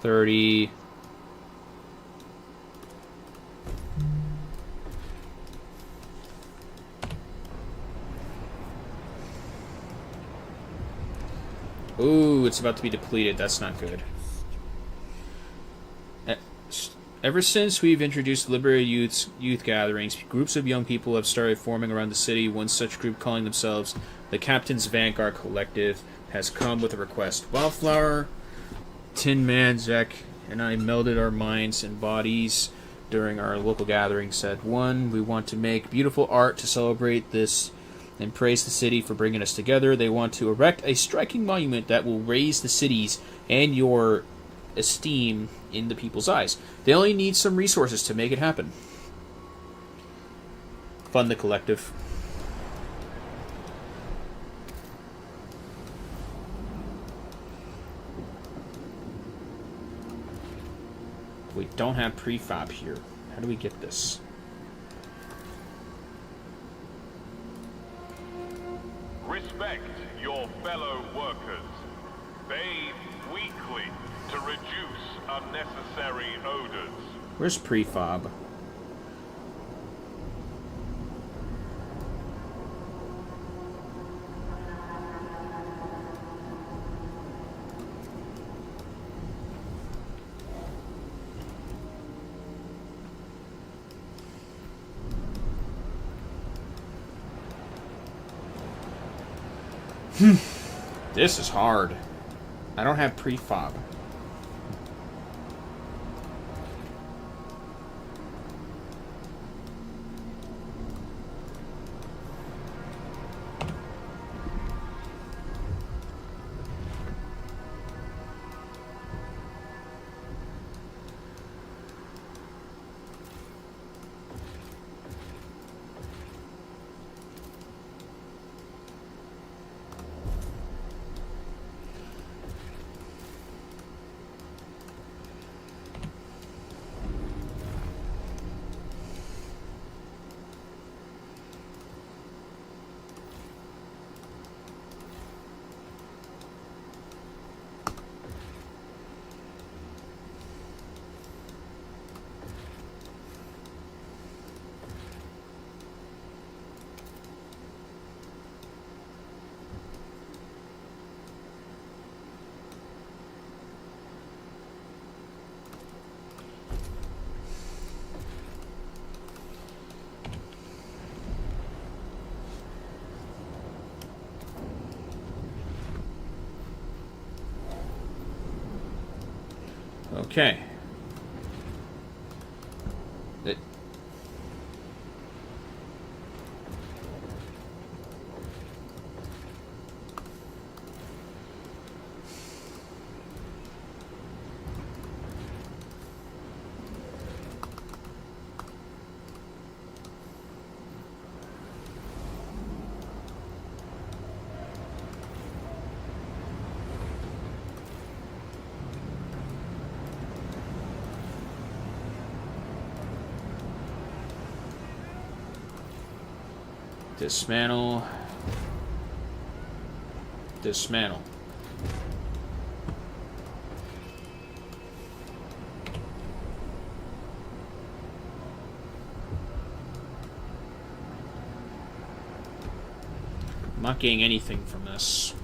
$30. Ooh, it's about to be depleted. That's not good. Ever since we've introduced deliberative youth gatherings, groups of young people have started forming around the city. One such group, calling themselves the Captain's Vanguard Collective, has come with a request. Wildflower, Tin Man, Zek, and I melded our minds and bodies during our local gathering. Said, 1, we want to make beautiful art to celebrate this and praise the city for bringing us together. They want to erect a striking monument that will raise the city's and your esteem in the people's eyes. They only need some resources to make it happen. Fund the collective. We don't have prefab here. How do we get this? Respect your fellow workers. Bathe weekly to reduce unnecessary odors. Where's prefab? This is hard. I don't have prefab. Okay. Dismantle. Dismantle. I'm not getting anything from this.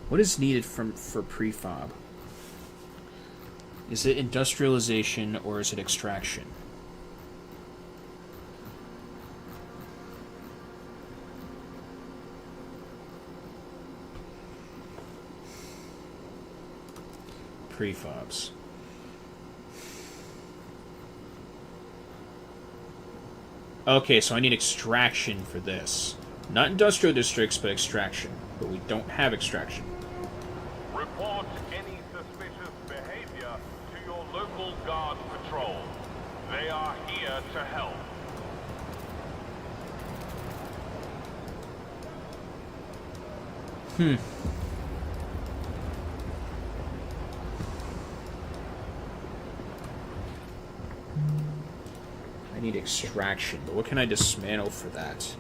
What is needed for prefab? Is it industrialization or is it extraction? Prefabs. Okay, so I need extraction for this. Not industrial districts, but extraction. But we don't have extraction. Report any suspicious behavior to your local guard patrol. They are here to help. I need extraction, but what can I dismantle for that?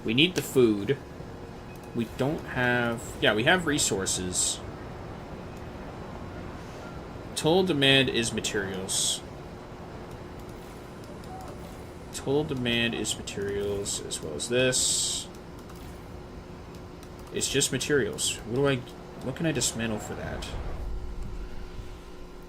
We need the food. We don't have... Yeah, we have resources. Total demand is materials. Total demand is materials, as well as this. It's just materials. What can I dismantle for that?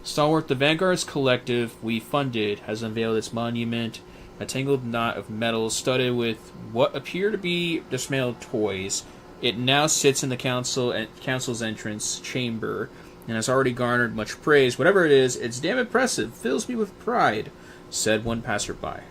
Stalwart, the Vanguard's collective we funded has unveiled its monument A tangled knot of metal studded with what appear to be dismantled toys. It now sits in the council's entrance chamber and has already garnered much praise. Whatever it is, it's damn impressive. Fills me with pride, said one passerby.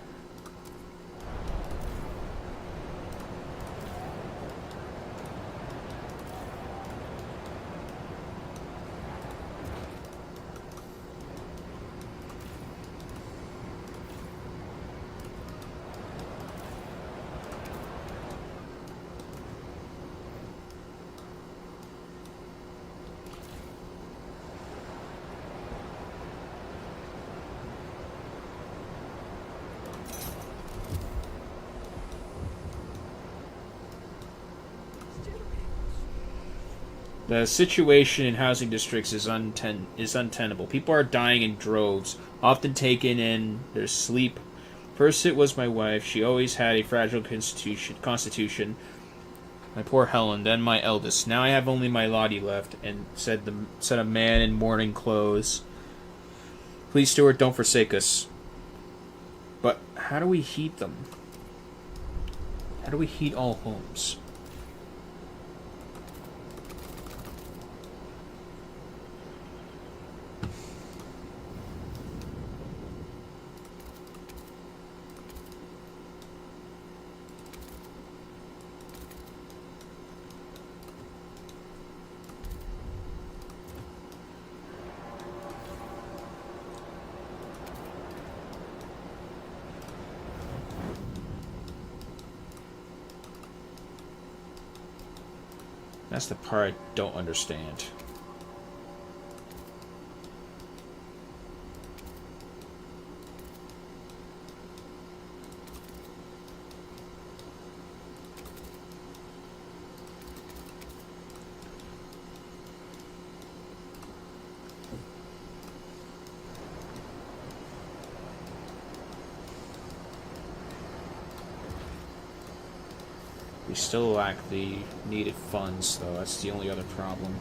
The situation in housing districts is untenable. People are dying in droves, often taken in their sleep. First it was my wife. She always had a fragile constitution. My poor Helen, then my eldest. Now I have only my Lottie left, and said a man in mourning clothes. Please, Stuart, don't forsake us. But how do we heat them? How do we heat all homes? That's the part I don't understand. We still lack the needed funds, though. That's the only other problem.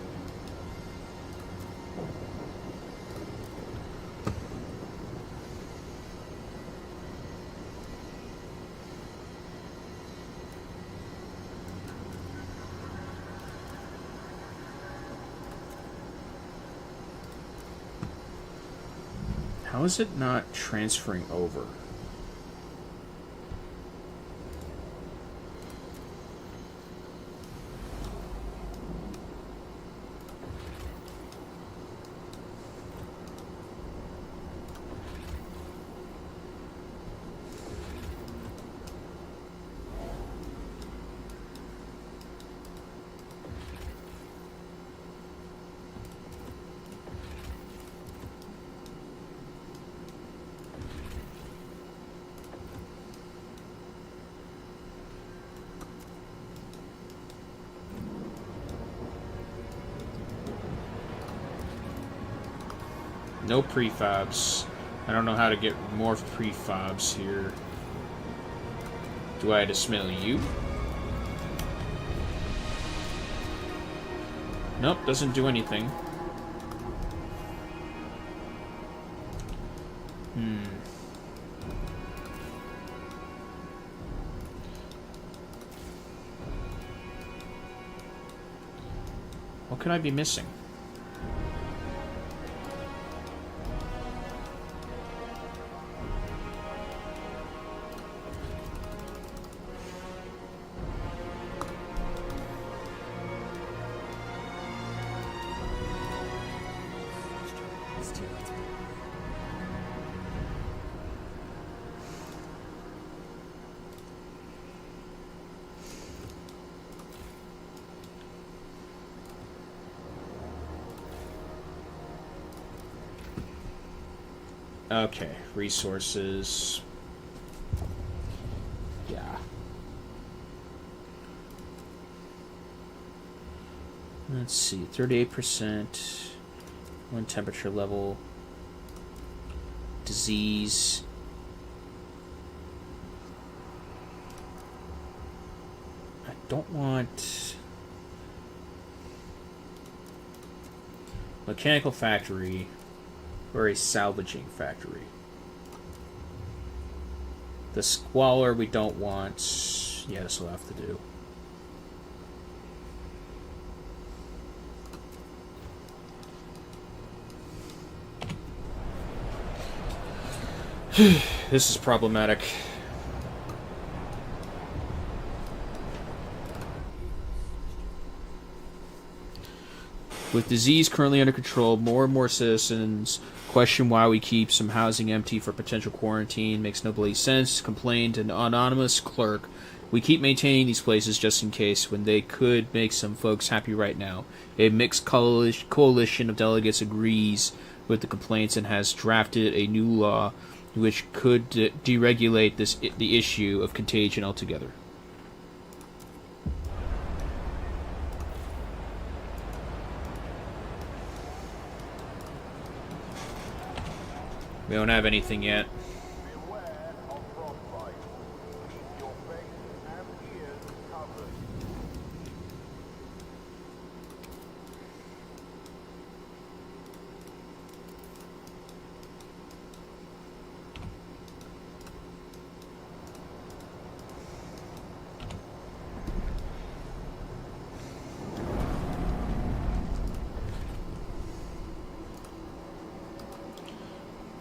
How is it not transferring over? No prefabs. I don't know how to get more prefabs here. Do I dismantle you? Nope, doesn't do anything. What could I be missing? Okay, resources. Yeah. Let's see, 38%. One temperature level. Disease. I don't want... Mechanical factory. Or a salvaging factory. The squalor we don't want. Yeah, this will have to do. This is problematic. With disease currently under control, more and more citizens question why we keep some housing empty for potential quarantine. Makes no bloody sense, complained an anonymous clerk. We keep maintaining these places just in case, when they could make some folks happy right now. A mixed coalition of delegates agrees with the complaints and has drafted a new law which could deregulate the issue of contagion altogether. We don't have anything yet. Beware of frostbite. Keep your face and ears covered.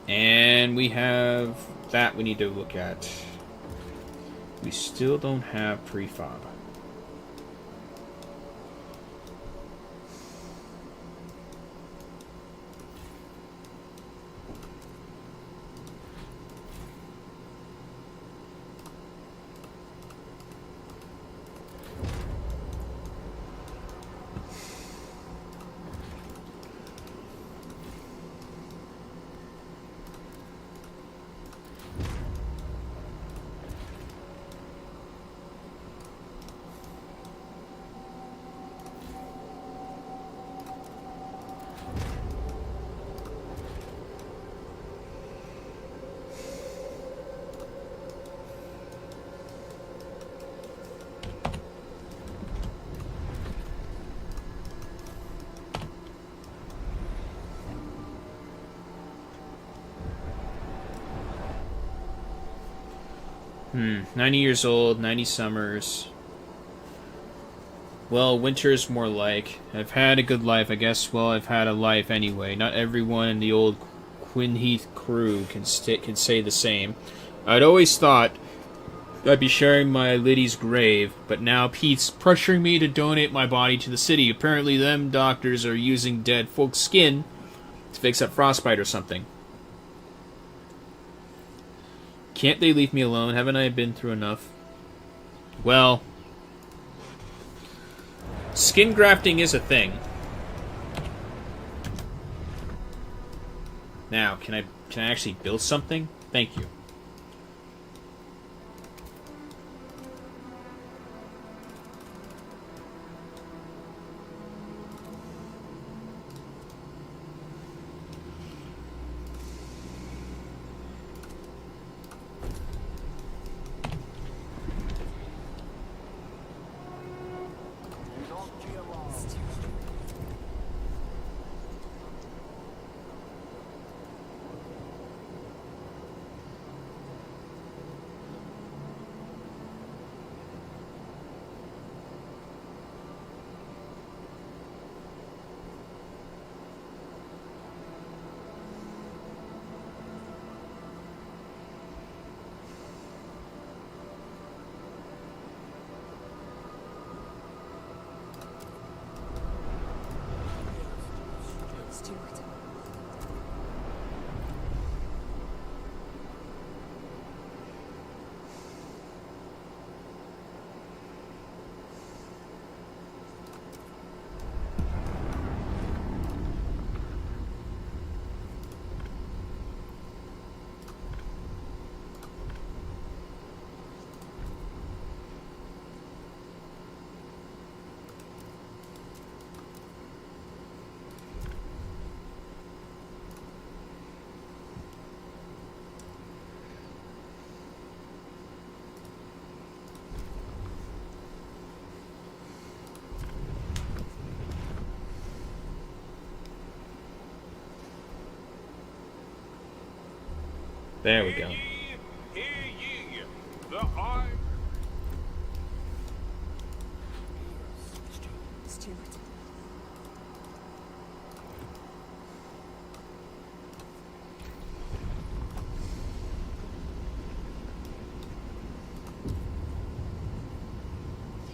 And we have that we need to look at. We still don't have prefab. 90 years old, 90 summers. Well, winter's more like. I've had a good life, I guess. Well, I've had a life anyway. Not everyone in the old Quinheath crew can say the same. I'd always thought I'd be sharing my Liddy's grave, but now Pete's pressuring me to donate my body to the city. Apparently them doctors are using dead folks' skin to fix up frostbite or something. Can't they leave me alone? Haven't I been through enough? Well, skin grafting is a thing. Now, can I actually build something? Thank you. There we go. Hear ye, hear ye. The eye. Stewart.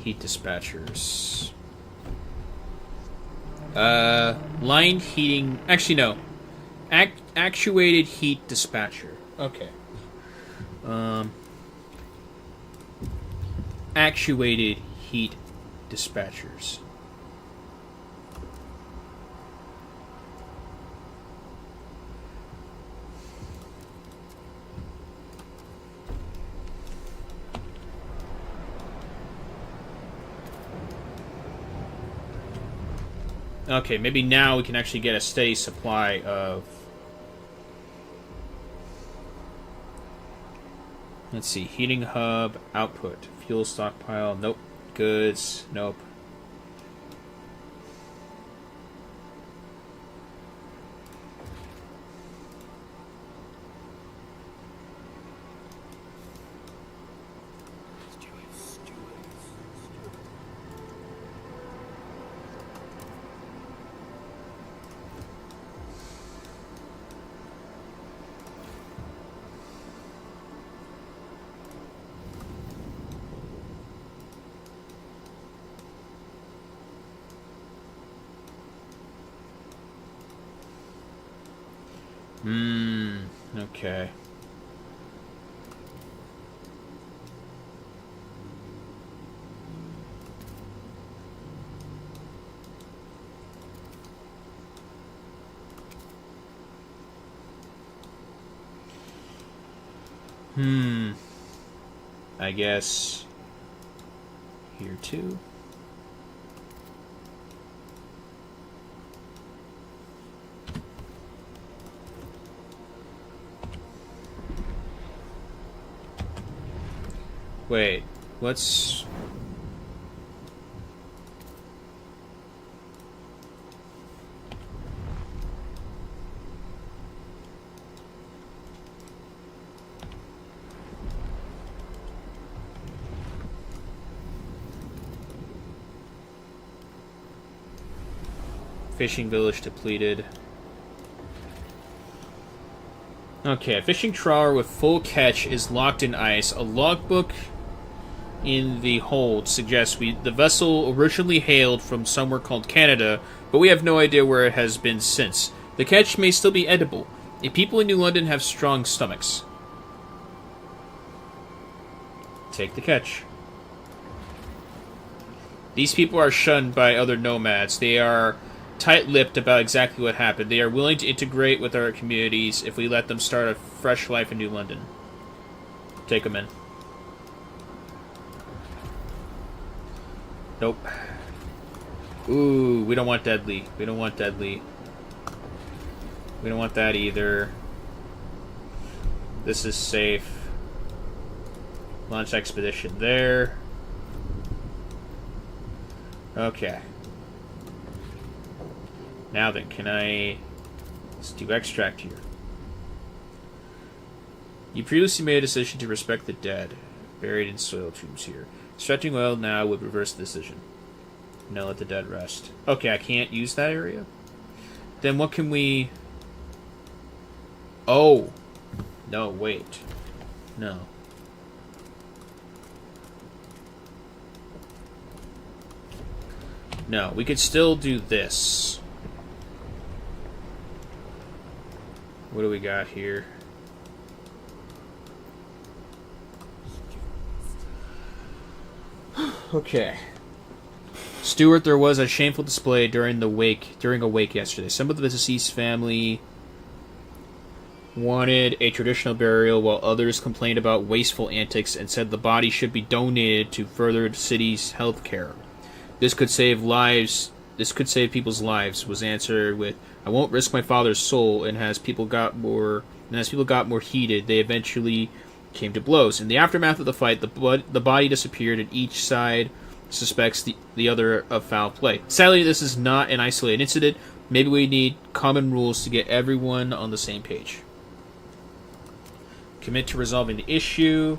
Heat dispatchers. Line heating. Actually, no. Actuated heat dispatcher. Okay. Actuated heat dispatchers. Okay, maybe now we can actually get a steady supply of... Let's see, heating hub, output, fuel stockpile, nope. Goods, nope. Okay. I guess here too. Wait, what's... Fishing village depleted. Okay, a fishing trawler with full catch is locked in ice. A logbook in the hold suggests the vessel originally hailed from somewhere called Canada, but we have no idea where it has been since. The catch may still be edible. The people in New London have strong stomachs. Take the catch. These people are shunned by other nomads. They are tight-lipped about exactly what happened. They are willing to integrate with our communities if we let them start a fresh life in New London. Take them in. Nope. Ooh, we don't want deadly. We don't want deadly. We don't want that either. This is safe. Launch expedition there. Okay. Now then, can I... Let's do extract here. You previously made a decision to respect the dead, buried in soil tombs here. Extracting oil now would reverse the decision. Now let the dead rest. Okay, I can't use that area? Then what can we... Oh! No, wait. No. No, we could still do this. What do we got here? Okay. Stewart, there was a shameful display during a wake yesterday. Some of the deceased family wanted a traditional burial, while others complained about wasteful antics and said the body should be donated to further the city's health care. This could save lives. This could save people's lives. Was answered with, "I won't risk my father's soul." And as people got more heated, they eventually came to blows. In the aftermath of the fight, the body disappeared, and each side suspects the other of foul play. Sadly, this is not an isolated incident. Maybe we need common rules to get everyone on the same page. Commit to resolving the issue.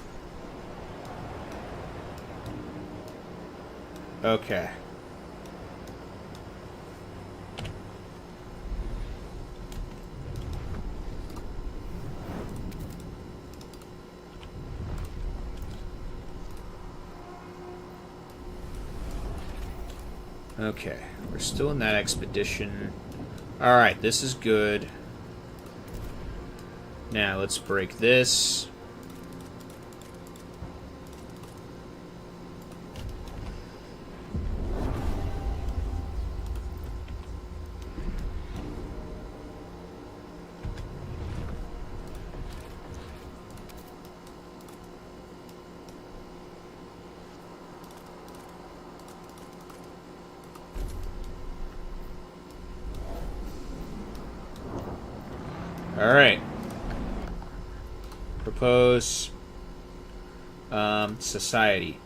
Okay. Okay, we're still in that expedition. Alright, this is good. Now, let's break this. Alright. Propose society.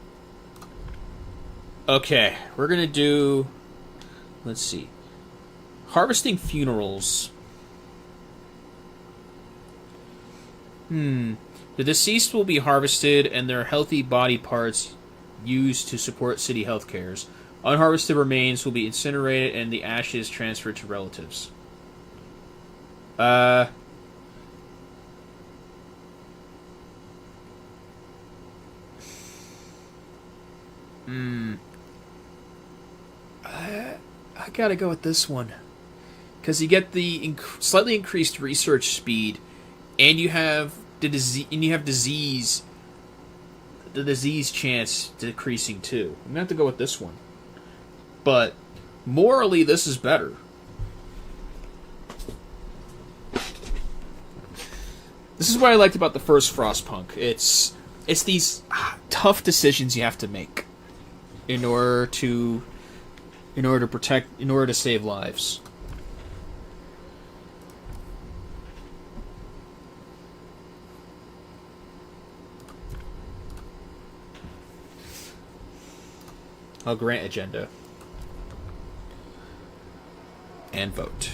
Okay, we're gonna do, let's see, harvesting funerals. The deceased will be harvested and their healthy body parts used to support city health cares. Unharvested remains will be incinerated and the ashes transferred to relatives. I gotta go with this one. Because you get the slightly increased research speed, and you have the disease, the disease chance decreasing too. I'm gonna have to go with this one. But morally, this is better. This is what I liked about the first Frostpunk. It's these tough decisions you have to make in order to save lives. I'll grant agenda. And vote.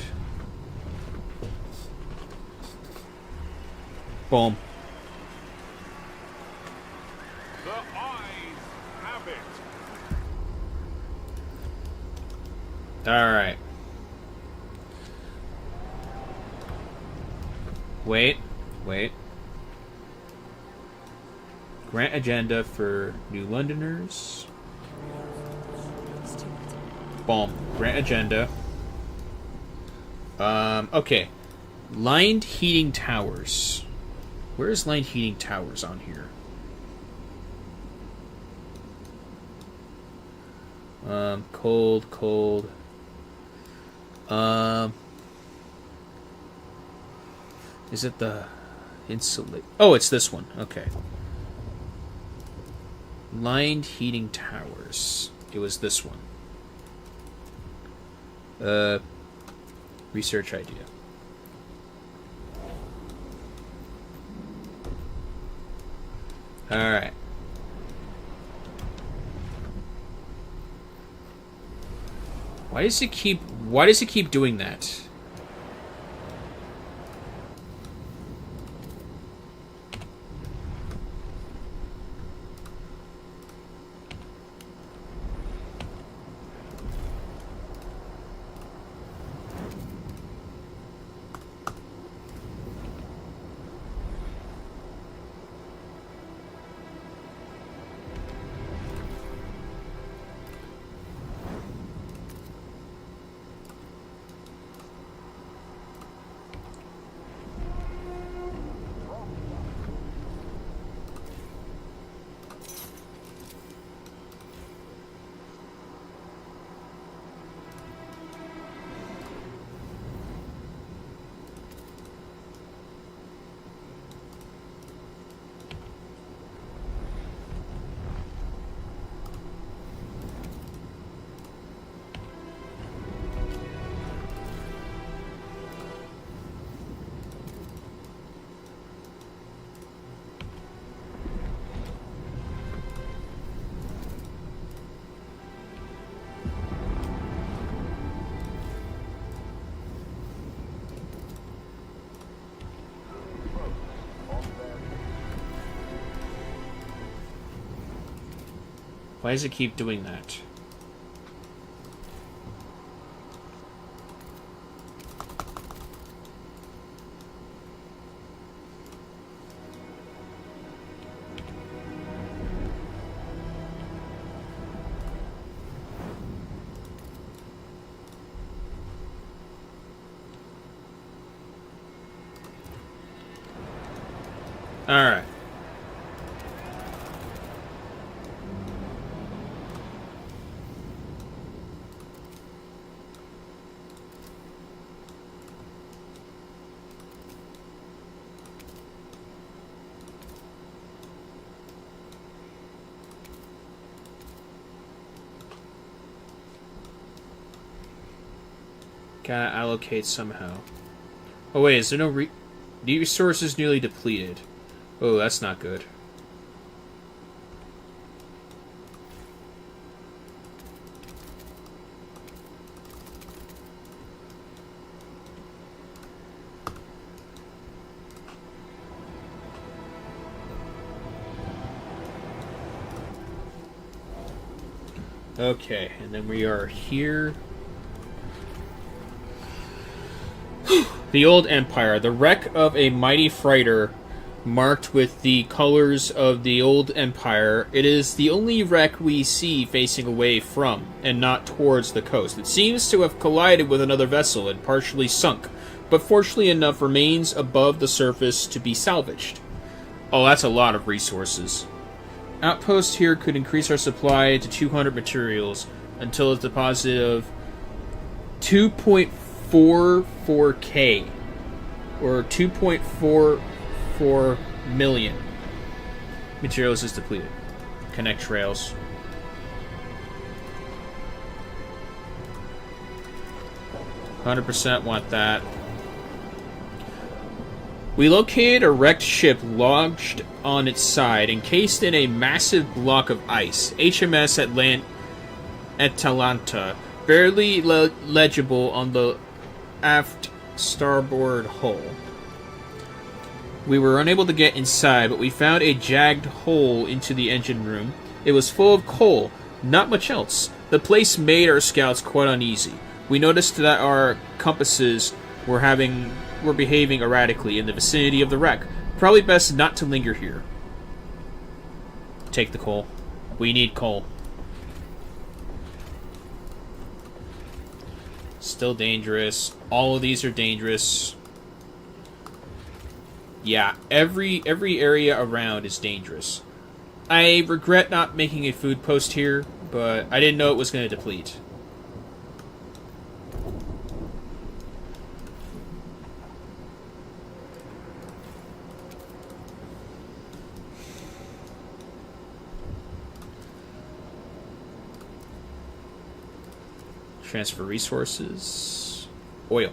Boom. The eyes have it. Alright. Wait. Grant agenda for New Londoners. Boom. Grant agenda. Okay. Lined heating towers. Where's lined heating towers on here? Cold. Is it the insulate? Oh, it's this one. Okay. Lined heating towers. It was this one. Research idea. Alright. Why does it keep doing that? Why does it keep doing that? Alright. Gotta allocate somehow. Oh wait, is there no the resources nearly depleted? Oh, that's not good. Okay, and then we are here. The Old Empire. The wreck of a mighty freighter marked with the colors of the Old Empire. It is the only wreck we see facing away from, and not towards the coast. It seems to have collided with another vessel and partially sunk, but fortunately enough remains above the surface to be salvaged. Oh, that's a lot of resources. Outpost here could increase our supply to 200 materials until a deposit of 2.44k or 2.44 million materials is depleted. Connect trails. %, want that. We located a wrecked ship lodged on its side, encased in a massive block of ice. HMS Atalanta, barely legible on the aft starboard hull. We were unable to get inside, but we found a jagged hole into the engine room. It was full of coal, not much else. The place made our scouts quite uneasy. We noticed that our compasses were behaving erratically in the vicinity of the wreck. Probably best not to linger here. Take the coal. We need coal. Still dangerous. All of these are dangerous. Yeah, every area around is dangerous. I regret not making a food post here, but I didn't know it was going to deplete. Transfer resources. Oil.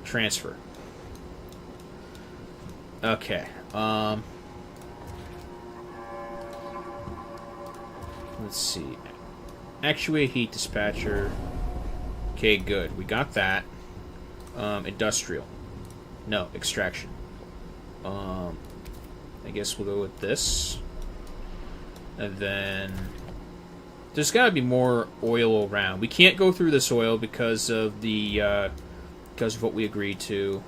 Transfer. Okay. Let's see. Actuate heat dispatcher. Okay, good. We got that. Industrial. No, extraction. I guess we'll go with this. And then there's got to be more oil around. We can't go through this oil because of the because of what we agreed to.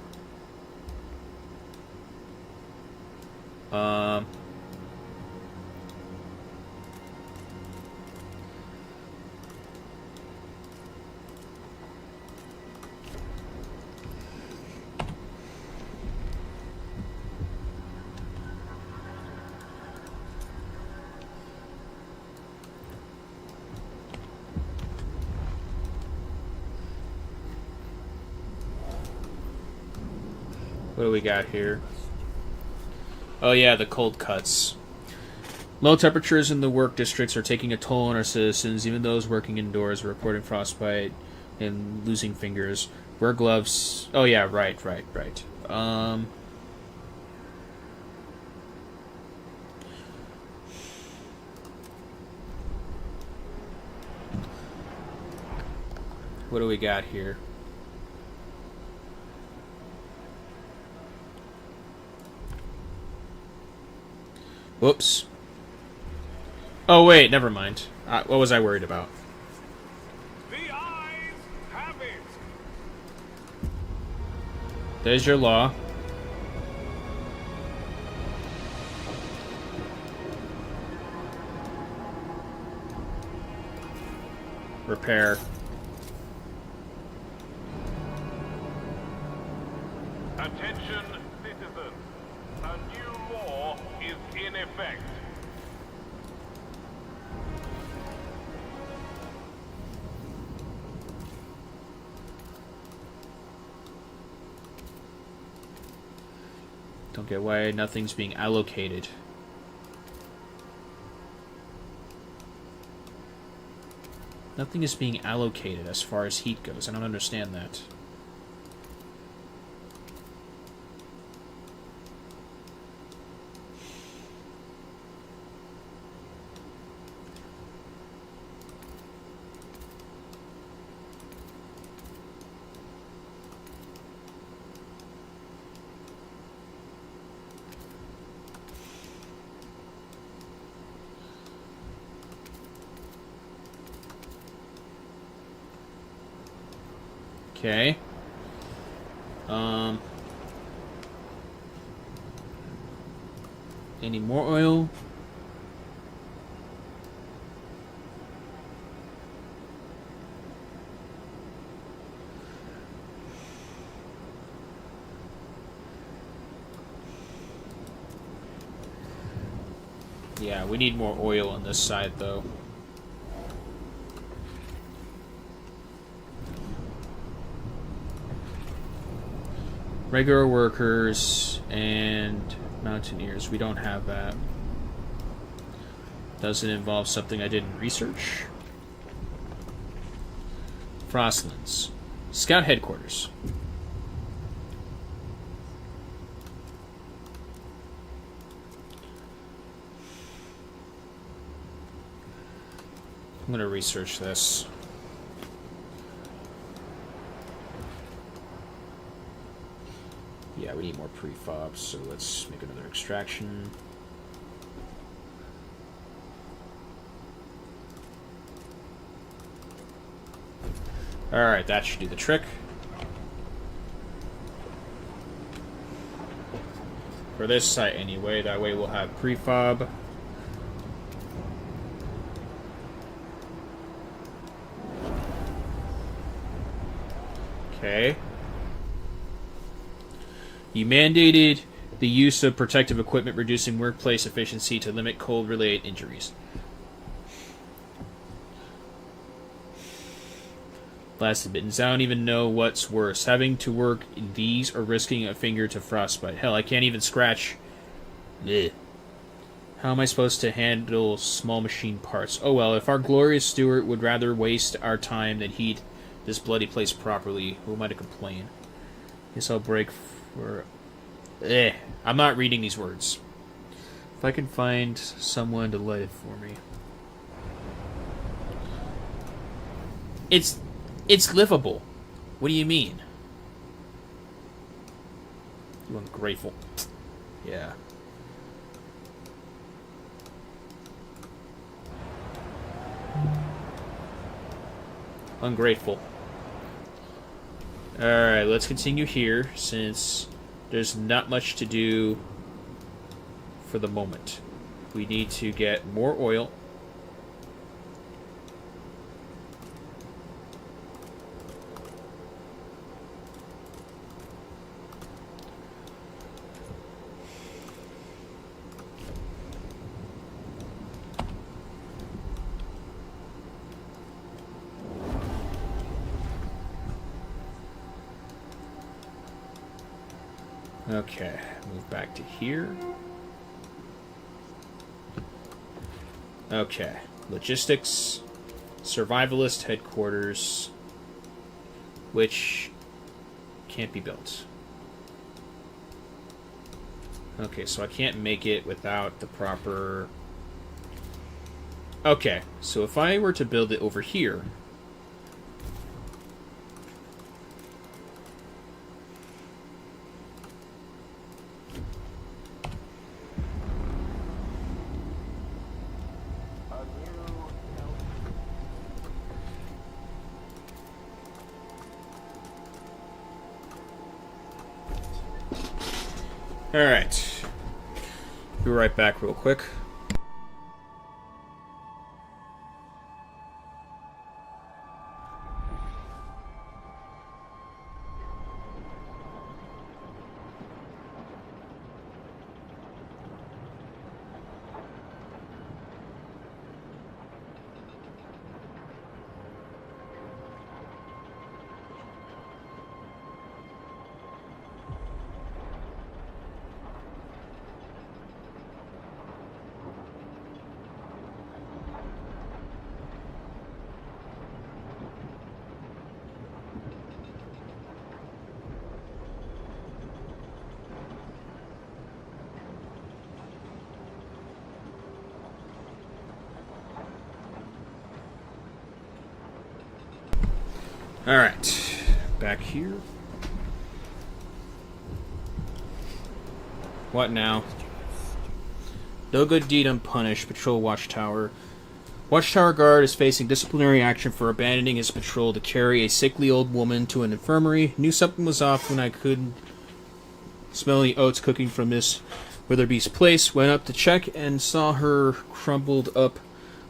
What do we got here? Oh yeah, the cold cuts. Low temperatures in the work districts are taking a toll on our citizens. Even those working indoors are reporting frostbite and losing fingers. Wear gloves. Oh yeah, right. What do we got here? Whoops. Oh, wait, never mind. What was I worried about? The eyes have it. There's your law. Repair. Attention, citizens. A new law is in effect. Don't get why nothing's being allocated. Nothing is being allocated as far as heat goes. I don't understand that. Okay. Any more oil? Yeah, we need more oil on this side, though. Regular workers and mountaineers. We don't have that. Does it involve something I didn't research? Frostlands. Scout headquarters. I'm going to research this. Yeah, we need more prefabs, so let's make another extraction. Alright, that should do the trick. For this site anyway, that way we'll have prefab. Okay. You mandated the use of protective equipment, reducing workplace efficiency to limit cold-related injuries. Blasted mittens. I don't even know what's worse, having to work in these or risking a finger to frostbite. Hell, I can't even scratch. Ugh. How am I supposed to handle small machine parts? Oh well, if our glorious steward would rather waste our time than heat this bloody place properly, who am I to complain? Guess I'll break for... I'm not reading these words. If I can find someone to light it for me. It's livable. What do you mean? You ungrateful. Yeah. Ungrateful. Alright, let's continue here, since there's not much to do for the moment. We need to get more oil. Okay, move back to here. Okay, logistics, survivalist headquarters, which can't be built. Okay, so I can't make it without the proper... Okay, so if I were to build it over here... Alright. Be right back real quick. Alright. Back here. What now? No good deed unpunished. Patrol Watchtower. Watchtower guard is facing disciplinary action for abandoning his patrol to carry a sickly old woman to an infirmary. Knew something was off when I could smell the oats cooking from Miss Witherby's place. Went up to check and saw her crumpled up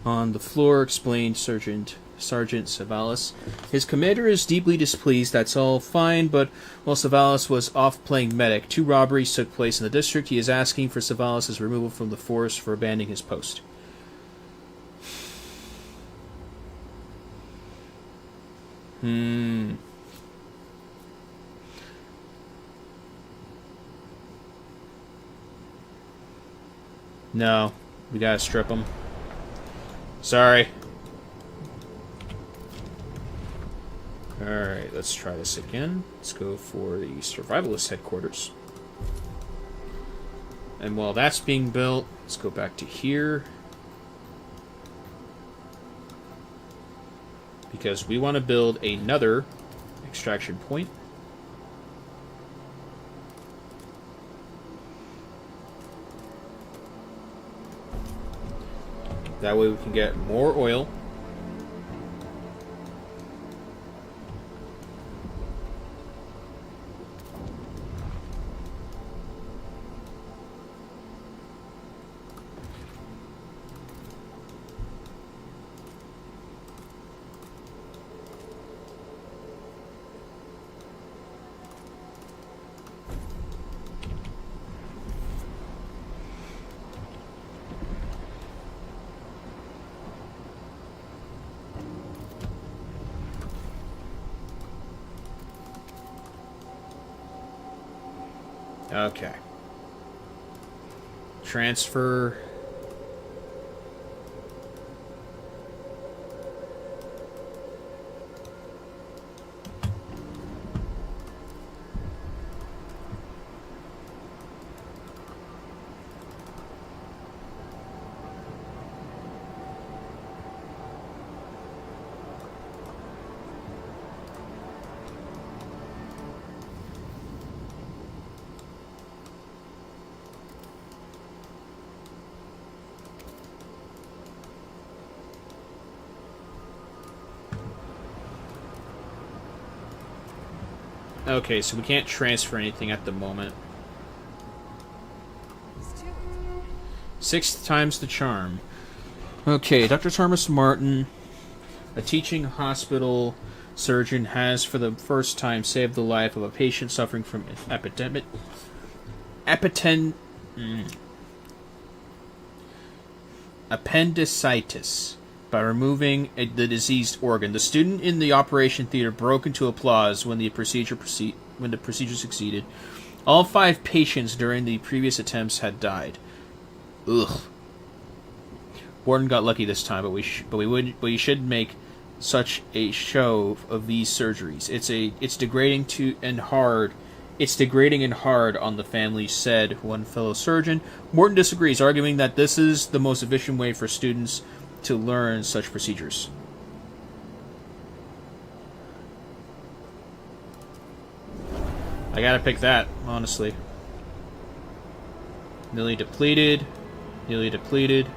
on the floor, explained Sergeant Savalas. His commander is deeply displeased, that's all fine, but while Savalas was off playing medic, 2 robberies took place in the district. He is asking for Savalas' removal from the force for abandoning his post. No, we gotta strip him. Sorry. Alright, let's try this again. Let's go for the Survivalist headquarters. And while that's being built, let's go back to here. Because we want to build another extraction point. That way we can get more oil. Okay. Transfer. Okay, so we can't transfer anything at the moment. 6 times the charm. Okay, Dr. Thomas Martin, a teaching hospital surgeon, has for the first time saved the life of a patient suffering from appendicitis by removing the diseased organ. The student in the operation theater broke into applause when the procedure succeeded. All 5 patients during the previous attempts had died. Ugh. Warden got lucky this time, but we should make such a show of these surgeries. It's degrading and hard on the family, said one fellow surgeon. Morton disagrees, arguing that this is the most efficient way for students to learn such procedures. I gotta pick that, honestly. Nearly depleted. Nearly depleted.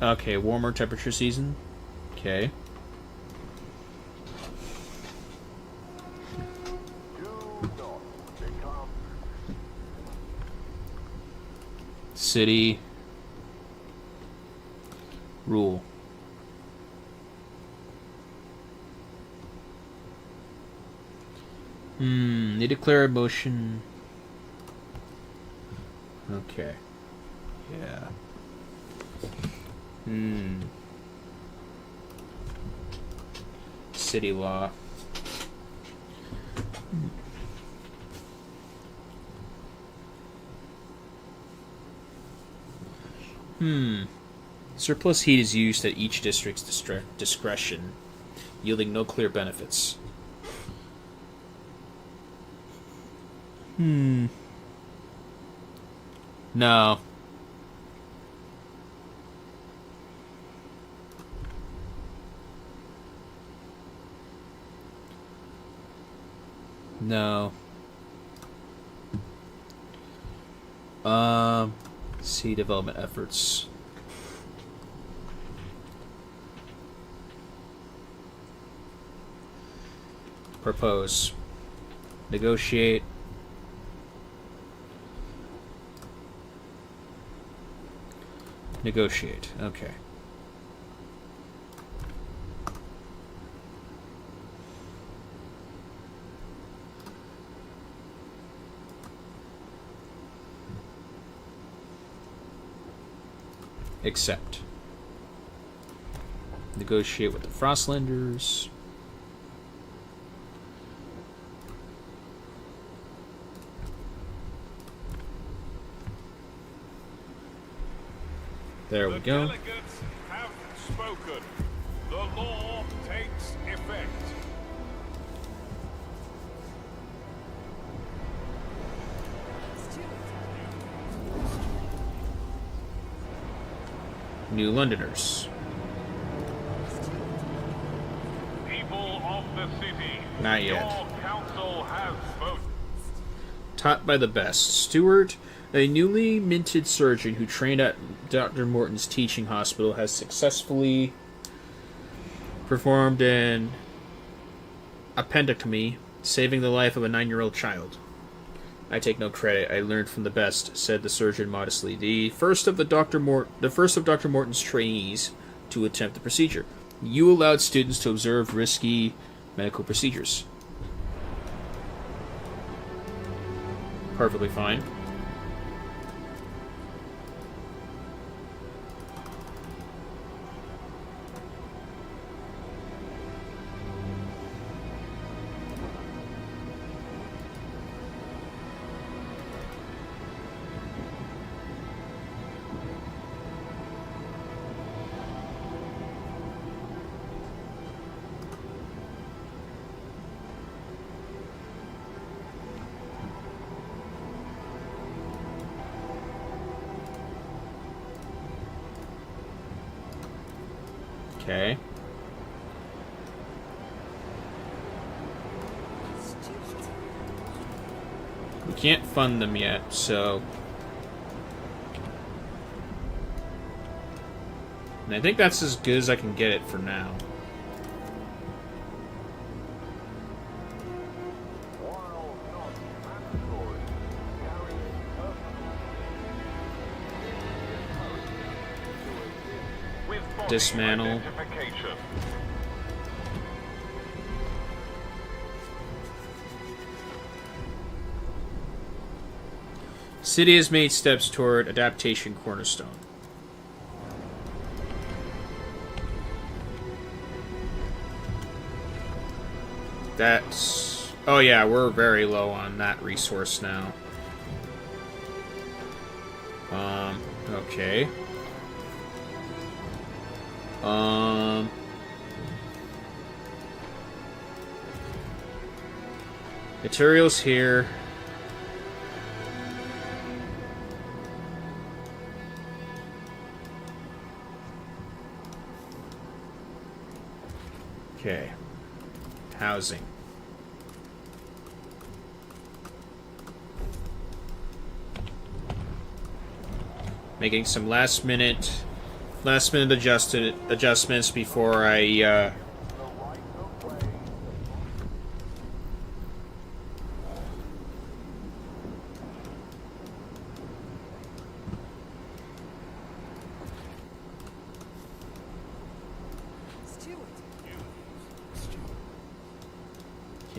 Okay, warmer temperature season. Okay. City. Rule. Need to declare a motion. Okay. Yeah. City law. Surplus heat is used at each district's discretion, yielding no clear benefits. No. No. See development efforts. Propose. Negotiate. Negotiate. Okay. Accept. Negotiate with the Frostlanders. There we go. The delegates have spoken. The law takes effect. New Londoners. People of the city, Not yet. your council has voted. Taught by the best. Stewart, a newly minted surgeon who trained at Dr. Morton's teaching hospital, has successfully performed an appendectomy, saving the life of a 9-year-old child. I take no credit. I learned from the best, said the surgeon modestly. The first of Dr. Morton's trainees to attempt the procedure. You allowed students to observe risky medical procedures. Perfectly fine. Okay. We can't fund them yet, so... And I think that's as good as I can get it for now. While not mandatory, carrying personal with body Dismantle. identification. City has made steps toward adaptation cornerstone. That's... Oh yeah, we're very low on that resource now. Okay. Materials here. Okay. Housing. Making some last minute adjustments before I yeah,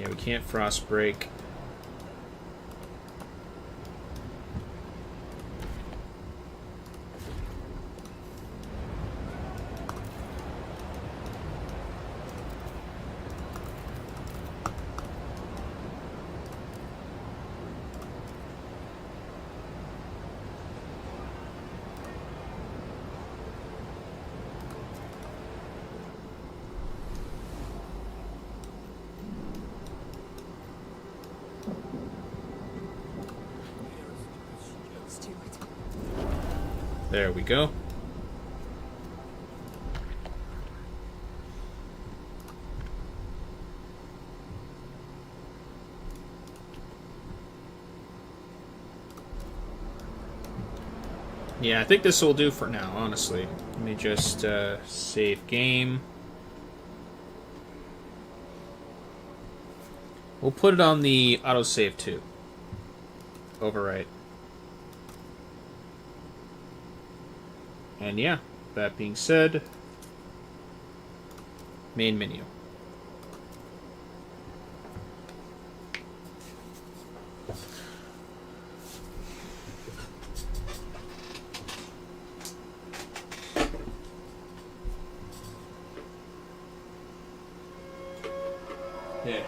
we can't frost break. There we go. Yeah, I think this will do for now, honestly. Let me just save game. We'll put it on the autosave too. Overwrite. And yeah, that being said, main menu. Yeah.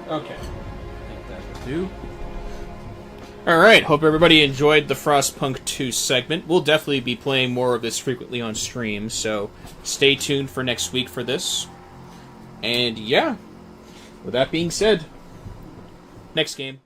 Okay. I think that will do. Alright, hope everybody enjoyed the Frostpunk 2 segment. We'll definitely be playing more of this frequently on stream, so stay tuned for next week for this. And yeah, with that being said, next game.